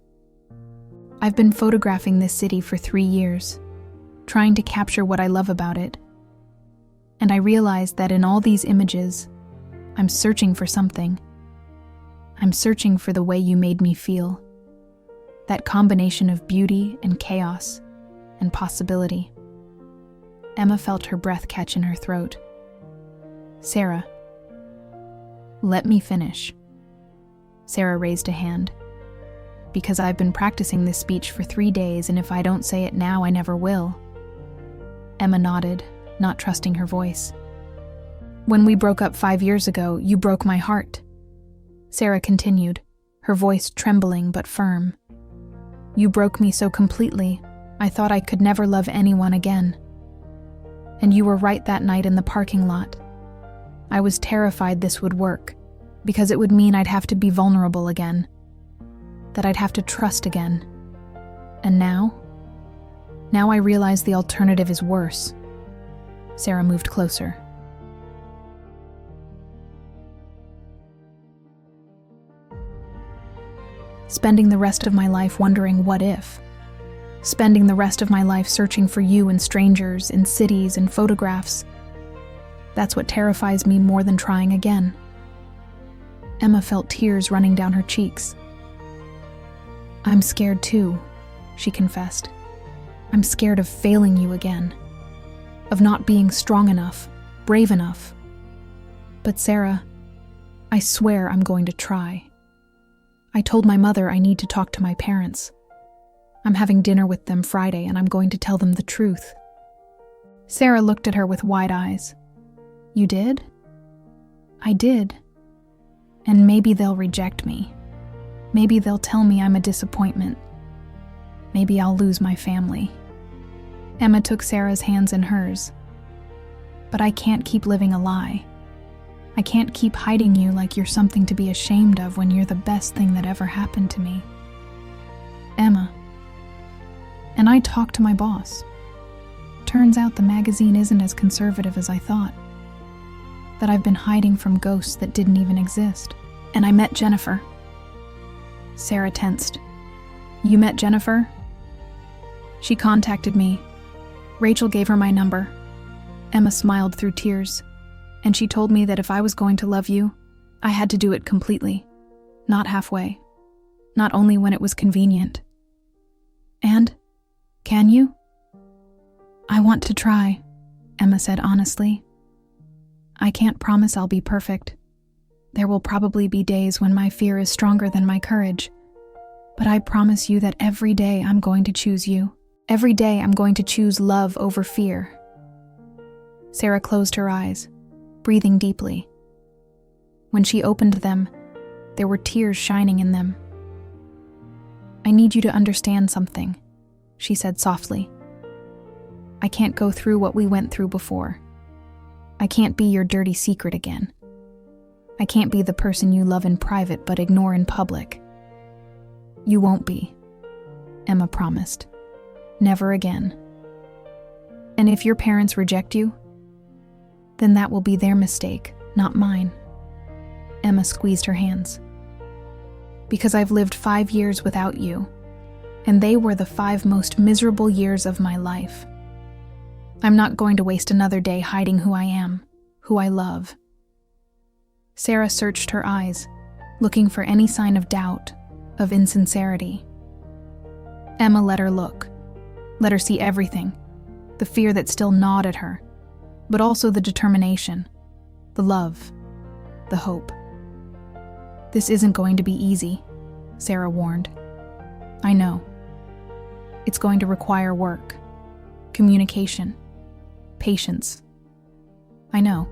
"I've been photographing this city for 3 years, trying to capture what I love about it. And I realized that in all these images, I'm searching for something. I'm searching for the way you made me feel. That combination of beauty and chaos and possibility." Emma felt her breath catch in her throat. "Sarah, let me finish." Sarah raised a hand. "Because I've been practicing this speech for 3 days, and if I don't say it now, I never will." Emma nodded, not trusting her voice. "When we broke up 5 years ago, you broke my heart." Sarah continued, her voice trembling but firm. "You broke me so completely, I thought I could never love anyone again. And you were right that night in the parking lot. I was terrified this would work, because it would mean I'd have to be vulnerable again, that I'd have to trust again. And now I realize the alternative is worse." Sarah moved closer. "Spending the rest of my life wondering what if. Spending the rest of my life searching for you in strangers, in cities, in photographs. That's what terrifies me more than trying again." Emma felt tears running down her cheeks. "I'm scared too," she confessed. "I'm scared of failing you again. Of not being strong enough, brave enough. But Sarah, I swear I'm going to try. I told my mother I need to talk to my parents. I'm having dinner with them Friday, and I'm going to tell them the truth." Sarah looked at her with wide eyes. "You did?" "I did. And maybe they'll reject me. Maybe they'll tell me I'm a disappointment. Maybe I'll lose my family." Emma took Sarah's hands in hers. "But I can't keep living a lie. I can't keep hiding you like you're something to be ashamed of when you're the best thing that ever happened to me. Emma. And I talked to my boss. Turns out the magazine isn't as conservative as I thought. That I've been hiding from ghosts that didn't even exist. And I met Jennifer." Sarah tensed. "You met Jennifer?" "She contacted me. Rachel gave her my number." Emma smiled through tears. "And she told me that if I was going to love you, I had to do it completely, not halfway, not only when it was convenient." "And? Can you?" "I want to try," Emma said honestly. "I can't promise I'll be perfect. There will probably be days when my fear is stronger than my courage. But I promise you that every day I'm going to choose you. Every day I'm going to choose love over fear." Sarah closed her eyes, breathing deeply. When she opened them, there were tears shining in them. "I need you to understand something," she said softly. "I can't go through what we went through before. I can't be your dirty secret again. I can't be the person you love in private but ignore in public. You won't be," Emma promised. "Never again. And if your parents reject you, then that will be their mistake, not mine." Emma squeezed her hands. "Because I've lived 5 years without you, and they were the 5 most miserable years of my life. I'm not going to waste another day hiding who I am, who I love." Sarah searched her eyes, looking for any sign of doubt, of insincerity. Emma let her look, let her see everything, the fear that still gnawed at her, but also the determination, the love, the hope. "This isn't going to be easy," Sarah warned. "I know. It's going to require work, communication, patience. I know.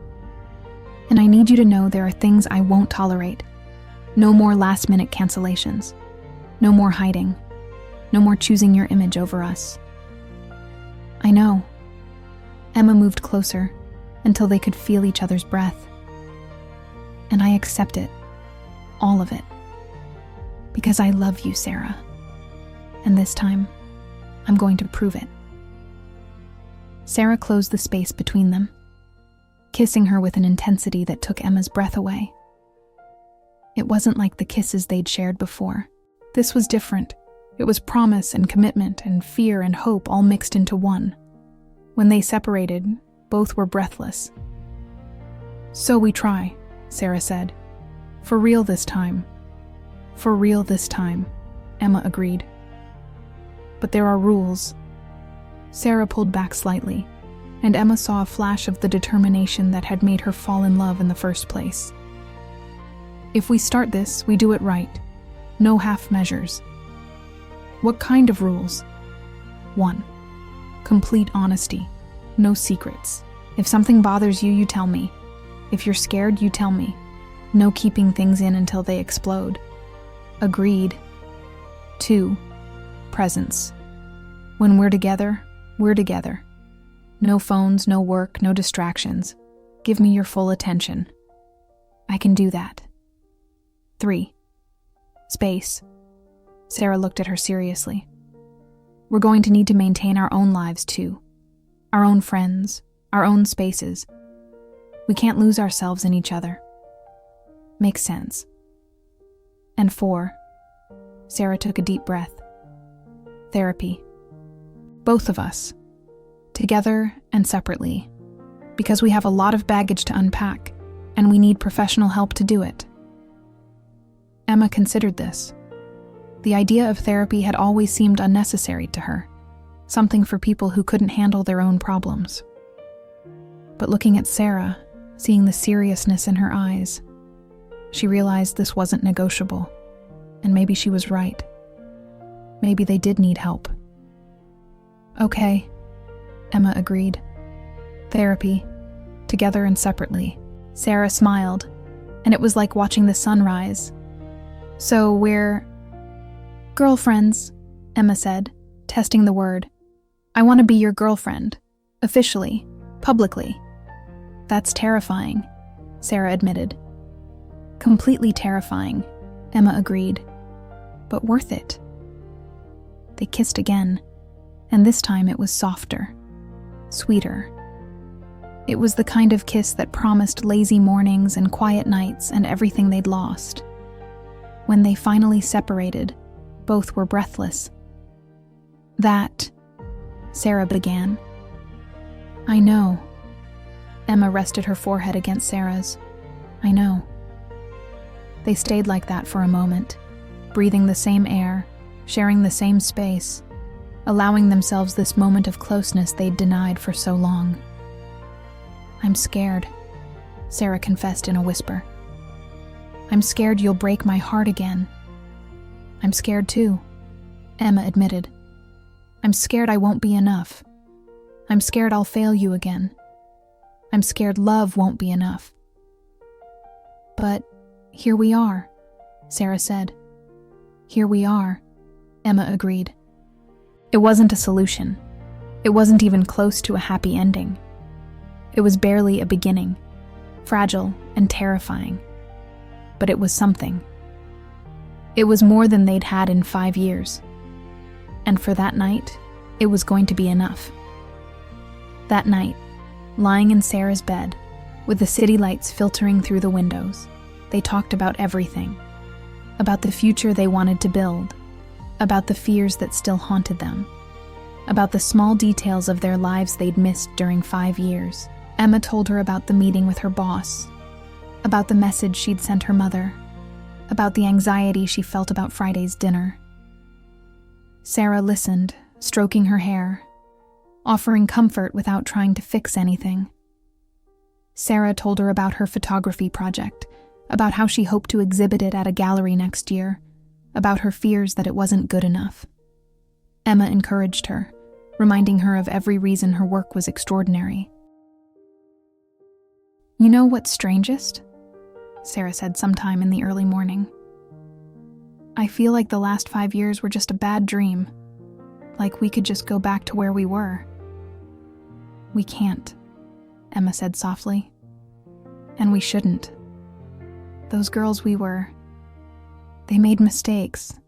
And I need you to know there are things I won't tolerate. No more last-minute cancellations. No more hiding. No more choosing your image over us." "I know." Emma moved closer until they could feel each other's breath. "And I accept it. All of it. Because I love you, Sarah. And this time, I'm going to prove it." Sarah closed the space between them, kissing her with an intensity that took Emma's breath away. It wasn't like the kisses they'd shared before. This was different. It was promise and commitment and fear and hope all mixed into one. When they separated, both were breathless. "So we try," Sarah said. "For real this time." "For real this time," Emma agreed. "But there are rules." Sarah pulled back slightly, and Emma saw a flash of the determination that had made her fall in love in the first place. "If we start this, we do it right. No half measures." "What kind of rules?" 1. Complete honesty. No secrets. If something bothers you, you tell me. If you're scared, you tell me. No keeping things in until they explode. Agreed. 2. Presence. When we're together, we're together. No phones, no work, no distractions. Give me your full attention. I can do that. 3. Space. Sarah looked at her seriously. We're going to need to maintain our own lives too. Our own friends, our own spaces. We can't lose ourselves in each other. Makes sense. And 4. Sarah took a deep breath. Therapy. Both of us. Together and separately. Because we have a lot of baggage to unpack, and we need professional help to do it. Emma considered this. The idea of therapy had always seemed unnecessary to her, something for people who couldn't handle their own problems. But looking at Sarah, seeing the seriousness in her eyes, she realized this wasn't negotiable, and maybe she was right. Maybe they did need help. Okay, Emma agreed. Therapy, together and separately. Sarah smiled, and it was like watching the sun rise. So we're girlfriends, Emma said, testing the word. I want to be your girlfriend. Officially. Publicly. That's terrifying, Sarah admitted. Completely terrifying, Emma agreed. But worth it. They kissed again, and this time it was softer, sweeter. It was the kind of kiss that promised lazy mornings and quiet nights and everything they'd lost. When they finally separated, both were breathless. That, Sarah began. I know. Emma rested her forehead against Sarah's. I know. They stayed like that for a moment, breathing the same air, sharing the same space, allowing themselves this moment of closeness they'd denied for so long. I'm scared, Sarah confessed in a whisper. I'm scared you'll break my heart again. I'm scared too, Emma admitted. I'm scared I won't be enough. I'm scared I'll fail you again. I'm scared love won't be enough. But here we are, Sarah said. Here we are, Emma agreed. It wasn't a solution. It wasn't even close to a happy ending. It was barely a beginning, fragile and terrifying. But it was something. It was more than they'd had in 5 years. And for that night, it was going to be enough. That night, lying in Sarah's bed, with the city lights filtering through the windows, they talked about everything. About the future they wanted to build. About the fears that still haunted them. About the small details of their lives they'd missed during 5 years. Emma told her about the meeting with her boss. About the message she'd sent her mother. About the anxiety she felt about Friday's dinner. Sarah listened, stroking her hair, offering comfort without trying to fix anything. Sarah told her about her photography project, about how she hoped to exhibit it at a gallery next year, about her fears that it wasn't good enough. Emma encouraged her, reminding her of every reason her work was extraordinary. "You know what's strangest?" Sarah said sometime in the early morning. "I feel like the last 5 years were just a bad dream, like we could just go back to where we were." "We can't," Emma said softly. "And we shouldn't. Those girls they made mistakes.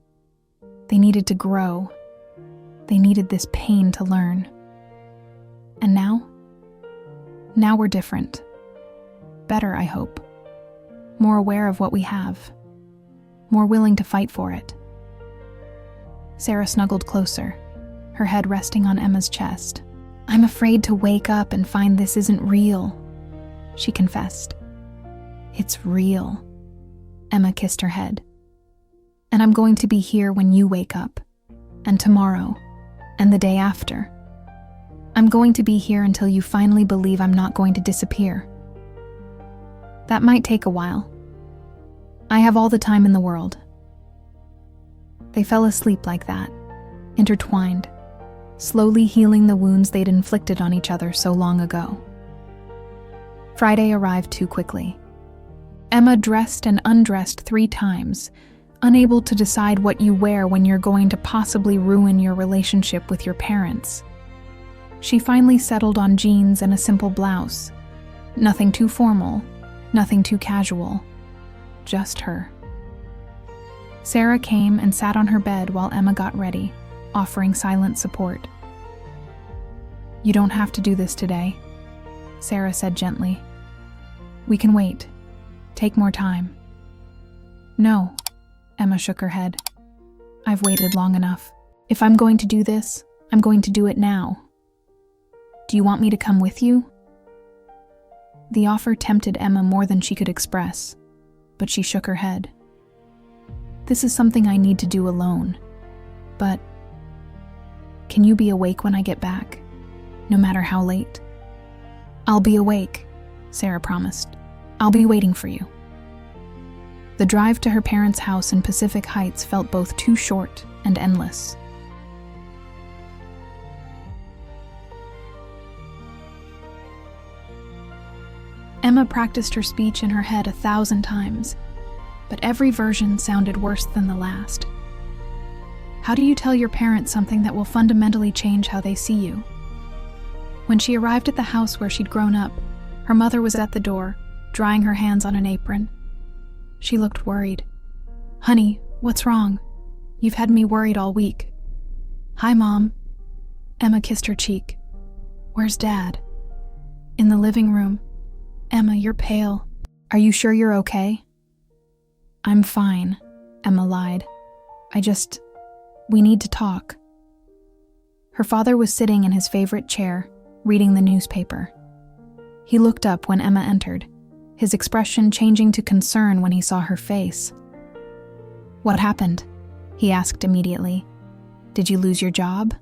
They needed to grow. They needed this pain to learn. And now we're different. Better, I hope. More aware of what we have. More willing to fight for it." Sarah snuggled closer, her head resting on Emma's chest. "I'm afraid to wake up and find this isn't real," she confessed. "It's real." Emma kissed her head. "And I'm going to be here when you wake up, and tomorrow, and the day after. I'm going to be here until you finally believe I'm not going to disappear. That might take a while. I have all the time in the world." They fell asleep like that, intertwined, slowly healing the wounds they'd inflicted on each other so long ago. Friday arrived too quickly. Emma dressed and undressed 3 times, unable to decide what you wear when you're going to possibly ruin your relationship with your parents. She finally settled on jeans and a simple blouse. Nothing too formal, nothing too casual. Just her. Sarah came and sat on her bed while Emma got ready, offering silent support. "You don't have to do this today," Sarah said gently. "We can wait. Take more time." "No," Emma shook her head. "I've waited long enough. If I'm going to do this, I'm going to do it now. Do you want me to come with you?" The offer tempted Emma more than she could express, but she shook her head. "This is something I need to do alone. But can you be awake when I get back, no matter how late?" "I'll be awake," Sarah promised. "I'll be waiting for you." The drive to her parents' house in Pacific Heights felt both too short and endless. Emma practiced her speech in her head 1,000 times, but every version sounded worse than the last. How do you tell your parents something that will fundamentally change how they see you? When she arrived at the house where she'd grown up, her mother was at the door, drying her hands on an apron. She looked worried. "Honey, what's wrong? You've had me worried all week." "Hi, Mom." Emma kissed her cheek. "Where's Dad?" "In the living room." "Emma, you're pale. Are you sure you're okay?" "I'm fine," Emma lied. We need to talk." Her father was sitting in his favorite chair, reading the newspaper. He looked up when Emma entered, his expression changing to concern when he saw her face. "What happened?" he asked immediately. "Did you lose your job?"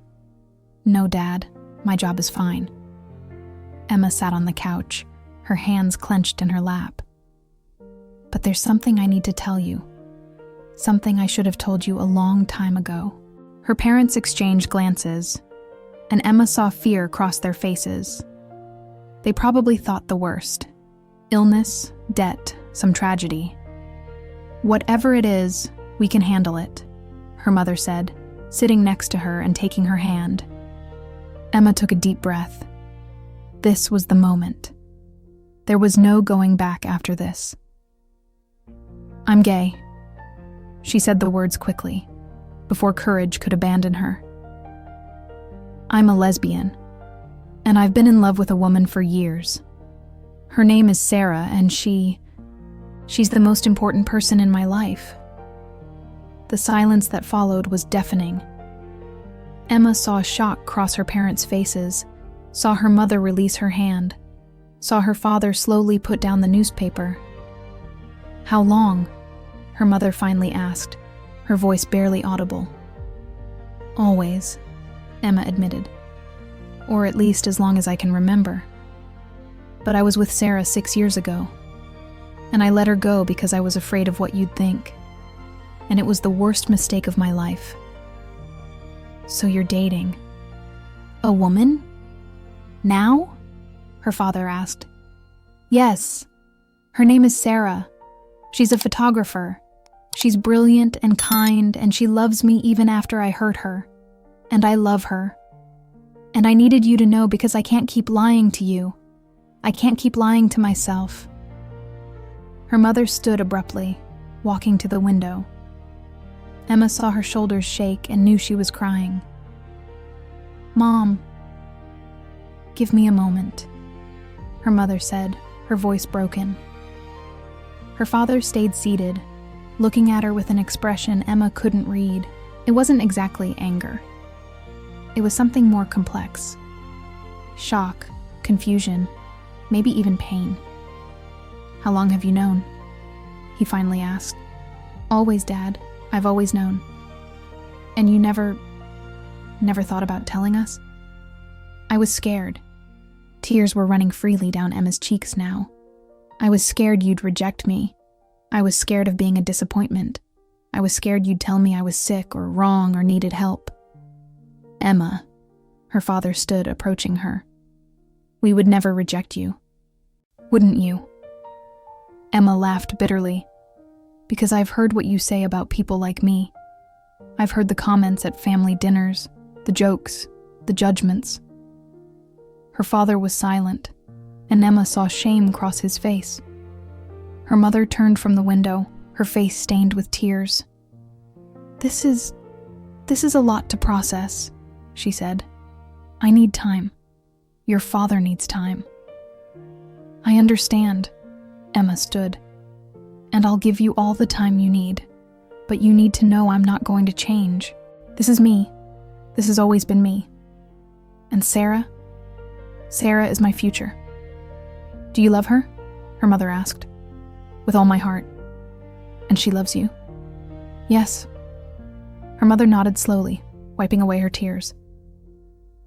"No, Dad. My job is fine." Emma sat on the couch, her hands clenched in her lap. "But there's something I need to tell you. Something I should have told you a long time ago." Her parents exchanged glances, and Emma saw fear cross their faces. They probably thought the worst. Illness, debt, some tragedy. "Whatever it is, we can handle it," her mother said, sitting next to her and taking her hand. Emma took a deep breath. This was the moment. There was no going back after this. "I'm gay." She said the words quickly, before courage could abandon her. "I'm a lesbian, and I've been in love with a woman for years. Her name is Sarah, and she's the most important person in my life." The silence that followed was deafening. Emma saw shock cross her parents' faces, saw her mother release her hand, saw her father slowly put down the newspaper. "How long?" her mother finally asked, her voice barely audible. "Always," Emma admitted. "Or at least as long as I can remember. But I was with Sarah 6 years ago." And I let her go because I was afraid of what you'd think. And it was the worst mistake of my life. So you're dating a woman? Now? Her father asked. Yes. Her name is Sarah. She's a photographer. She's brilliant and kind, and she loves me even after I hurt her. And I love her. And I needed you to know because I can't keep lying to you. I can't keep lying to myself. Her mother stood abruptly, walking to the window. Emma saw her shoulders shake and knew she was crying. Mom, give me a moment, her mother said, her voice broken. Her father stayed seated, looking at her with an expression Emma couldn't read. It wasn't exactly anger. It was something more complex. Shock, confusion, maybe even pain. How long have you known? He finally asked. Always, Dad. I've always known. And you never thought about telling us? I was scared. Tears were running freely down Emma's cheeks now. I was scared you'd reject me. I was scared of being a disappointment. I was scared you'd tell me I was sick or wrong or needed help. Emma, her father stood approaching her. We would never reject you. Wouldn't you? Emma laughed bitterly. Because I've heard what you say about people like me. I've heard the comments at family dinners, the jokes, the judgments. Her father was silent, and Emma saw shame cross his face. Her mother turned from the window, her face stained with tears. This is a lot to process, she said. I need time. Your father needs time. I understand, Emma stood. And I'll give you all the time you need. But you need to know I'm not going to change. This is me. This has always been me. And Sarah is my future. Do you love her? Her mother asked. With all my heart. And she loves you? Yes. Her mother nodded slowly, wiping away her tears.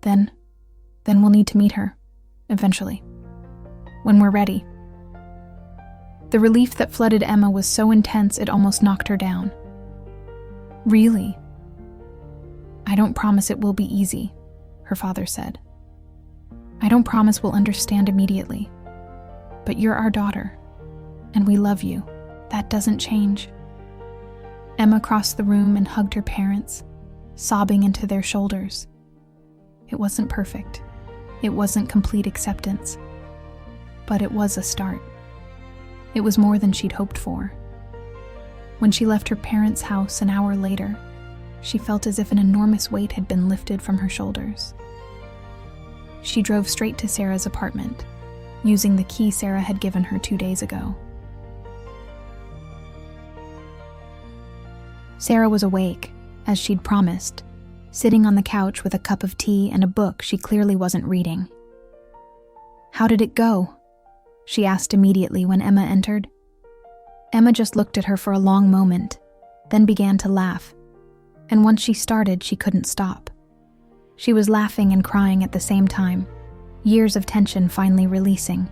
Then we'll need to meet her, eventually. When we're ready. The relief that flooded Emma was so intense it almost knocked her down. Really? I don't promise it will be easy, her father said. I don't promise we'll understand immediately. But you're our daughter, and we love you. That doesn't change. Emma crossed the room and hugged her parents, sobbing into their shoulders. It wasn't perfect. It wasn't complete acceptance. But it was a start. It was more than she'd hoped for. When she left her parents' house an hour later, she felt as if an enormous weight had been lifted from her shoulders. She drove straight to Sarah's apartment, using the key Sarah had given her 2 days ago. Sarah was awake, as she'd promised, sitting on the couch with a cup of tea and a book she clearly wasn't reading. How did it go? She asked immediately when Emma entered. Emma just looked at her for a long moment, then began to laugh, and once she started, she couldn't stop. She was laughing and crying at the same time, years of tension finally releasing.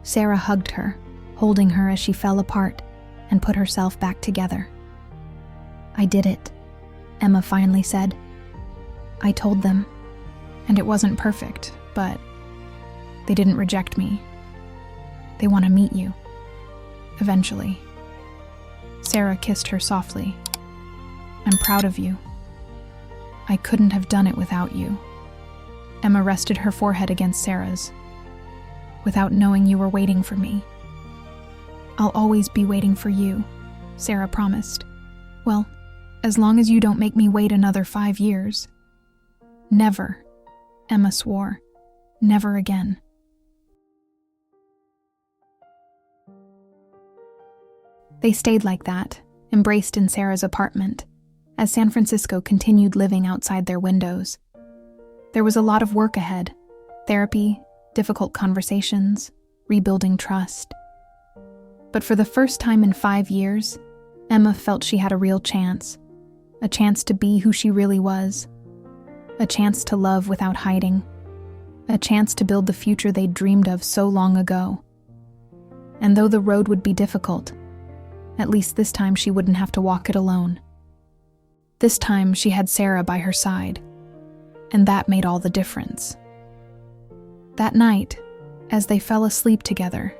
Sarah hugged her, holding her as she fell apart and put herself back together. I did it, Emma finally said. I told them, and it wasn't perfect, but they didn't reject me. They want to meet you. Eventually. Sarah kissed her softly. I'm proud of you. I couldn't have done it without you. Emma rested her forehead against Sarah's. Without knowing you were waiting for me. I'll always be waiting for you, Sarah promised. Well, as long as you don't make me wait another 5 years. Never, Emma swore. Never again. They stayed like that, embraced in Sarah's apartment, as San Francisco continued living outside their windows. There was a lot of work ahead. Therapy, difficult conversations, rebuilding trust. But for the first time in 5 years, Emma felt she had a real chance. A chance to be who she really was. A chance to love without hiding. A chance to build the future they'd dreamed of so long ago. And though the road would be difficult, at least this time she wouldn't have to walk it alone. This time she had Sarah by her side, and that made all the difference. That night, as they fell asleep together,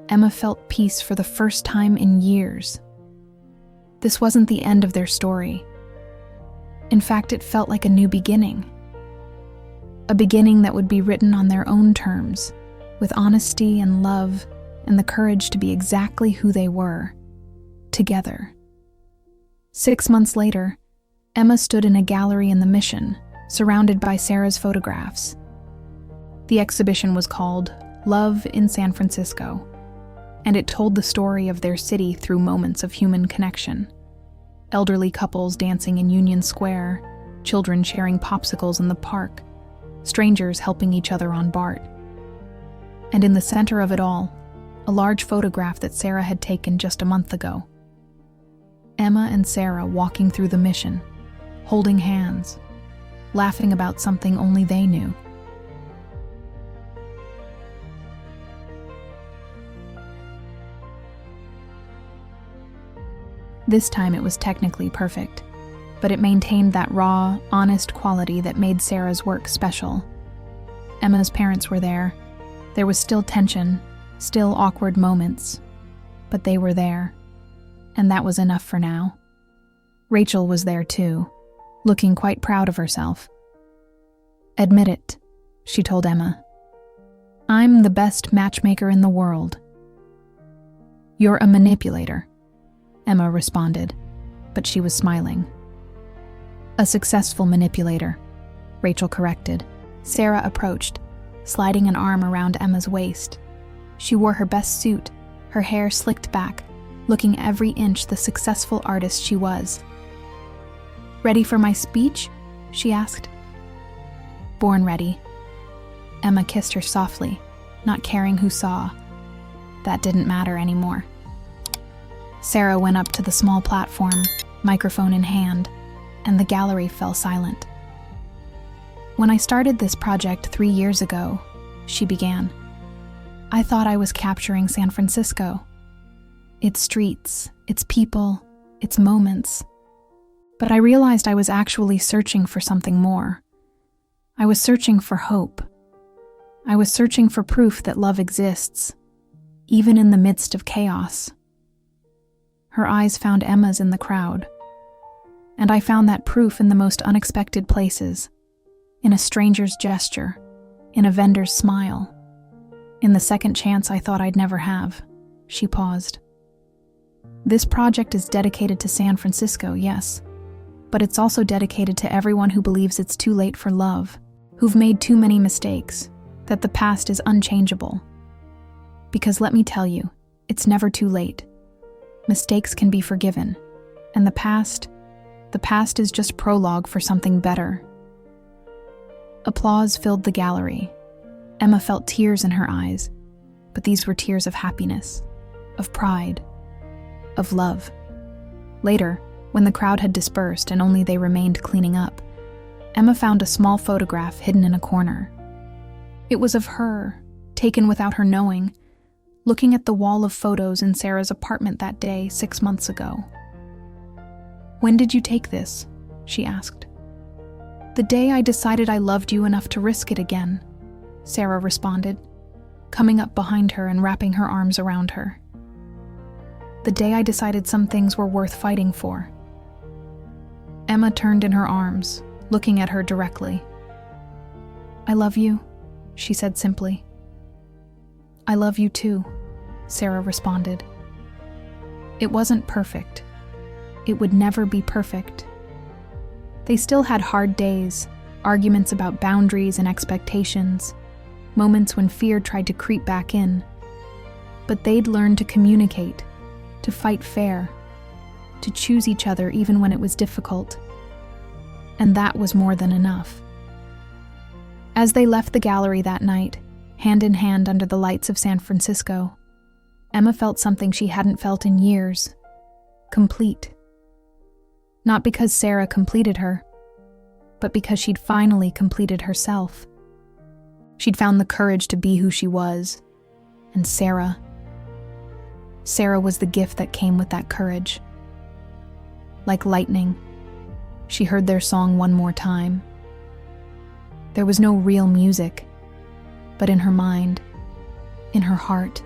Emma felt peace for the first time in years. This wasn't the end of their story. In fact, it felt like a new beginning. A beginning that would be written on their own terms, with honesty and love and the courage to be exactly who they were, together. 6 months later, Emma stood in a gallery in the Mission, surrounded by Sarah's photographs. The exhibition was called Love in San Francisco, and it told the story of their city through moments of human connection. Elderly couples dancing in Union Square, children sharing popsicles in the park, strangers helping each other on BART. And in the center of it all, a large photograph that Sarah had taken just a month ago. Emma and Sarah walking through the Mission, holding hands, laughing about something only they knew. This time it was technically perfect, but it maintained that raw, honest quality that made Sarah's work special. Emma's parents were there. There was still tension, still awkward moments, but they were there, and that was enough for now. Rachel was there too, looking quite proud of herself. "Admit it," she told Emma. "I'm the best matchmaker in the world." "You're a manipulator," Emma responded, but she was smiling. "A successful manipulator," Rachel corrected. Sarah approached, sliding an arm around Emma's waist. She wore her best suit, her hair slicked back, looking every inch the successful artist she was. "Ready for my speech?" she asked. "Born ready." Emma kissed her softly, not caring who saw. That didn't matter anymore. Sarah went up to the small platform, microphone in hand, and the gallery fell silent. "When I started this project 3 years ago," she began, "I thought I was capturing San Francisco. Its streets, its people, its moments. But I realized I was actually searching for something more. I was searching for hope. I was searching for proof that love exists, even in the midst of chaos." Her eyes found Emma's in the crowd. "And I found that proof in the most unexpected places, in a stranger's gesture, in a vendor's smile, in the second chance I thought I'd never have." She paused. "This project is dedicated to San Francisco, yes, but it's also dedicated to everyone who believes it's too late for love, who've made too many mistakes, that the past is unchangeable. Because let me tell you, it's never too late. Mistakes can be forgiven, and the past is just prologue for something better." Applause filled the gallery. Emma felt tears in her eyes, but these were tears of happiness, of pride, of love. Later, when the crowd had dispersed and only they remained cleaning up, Emma found a small photograph hidden in a corner. It was of her, taken without her knowing, looking at the wall of photos in Sarah's apartment that day 6 months ago. "When did you take this?" she asked. "The day I decided I loved you enough to risk it again," Sarah responded, coming up behind her and wrapping her arms around her. "The day I decided some things were worth fighting for." Emma turned in her arms, looking at her directly. "I love you," she said simply. "I love you too," Sarah responded. It wasn't perfect. It would never be perfect. They still had hard days, arguments about boundaries and expectations, moments when fear tried to creep back in. But they'd learned to communicate, to fight fair, to choose each other even when it was difficult. And that was more than enough. As they left the gallery that night, hand in hand under the lights of San Francisco, Emma felt something she hadn't felt in years: complete. Not because Sarah completed her, but because she'd finally completed herself. She'd found the courage to be who she was, and Sarah, Sarah was the gift that came with that courage. Like lightning, she heard their song one more time. There was no real music, but in her mind, in her heart,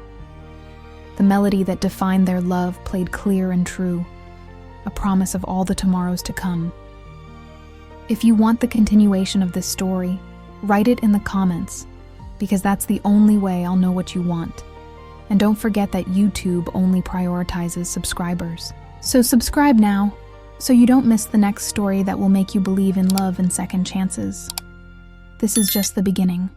the melody that defined their love played clear and true, a promise of all the tomorrows to come. If you want the continuation of this story, write it in the comments, because that's the only way I'll know what you want. And don't forget that YouTube only prioritizes subscribers. So subscribe now, so you don't miss the next story that will make you believe in love and second chances. This is just the beginning.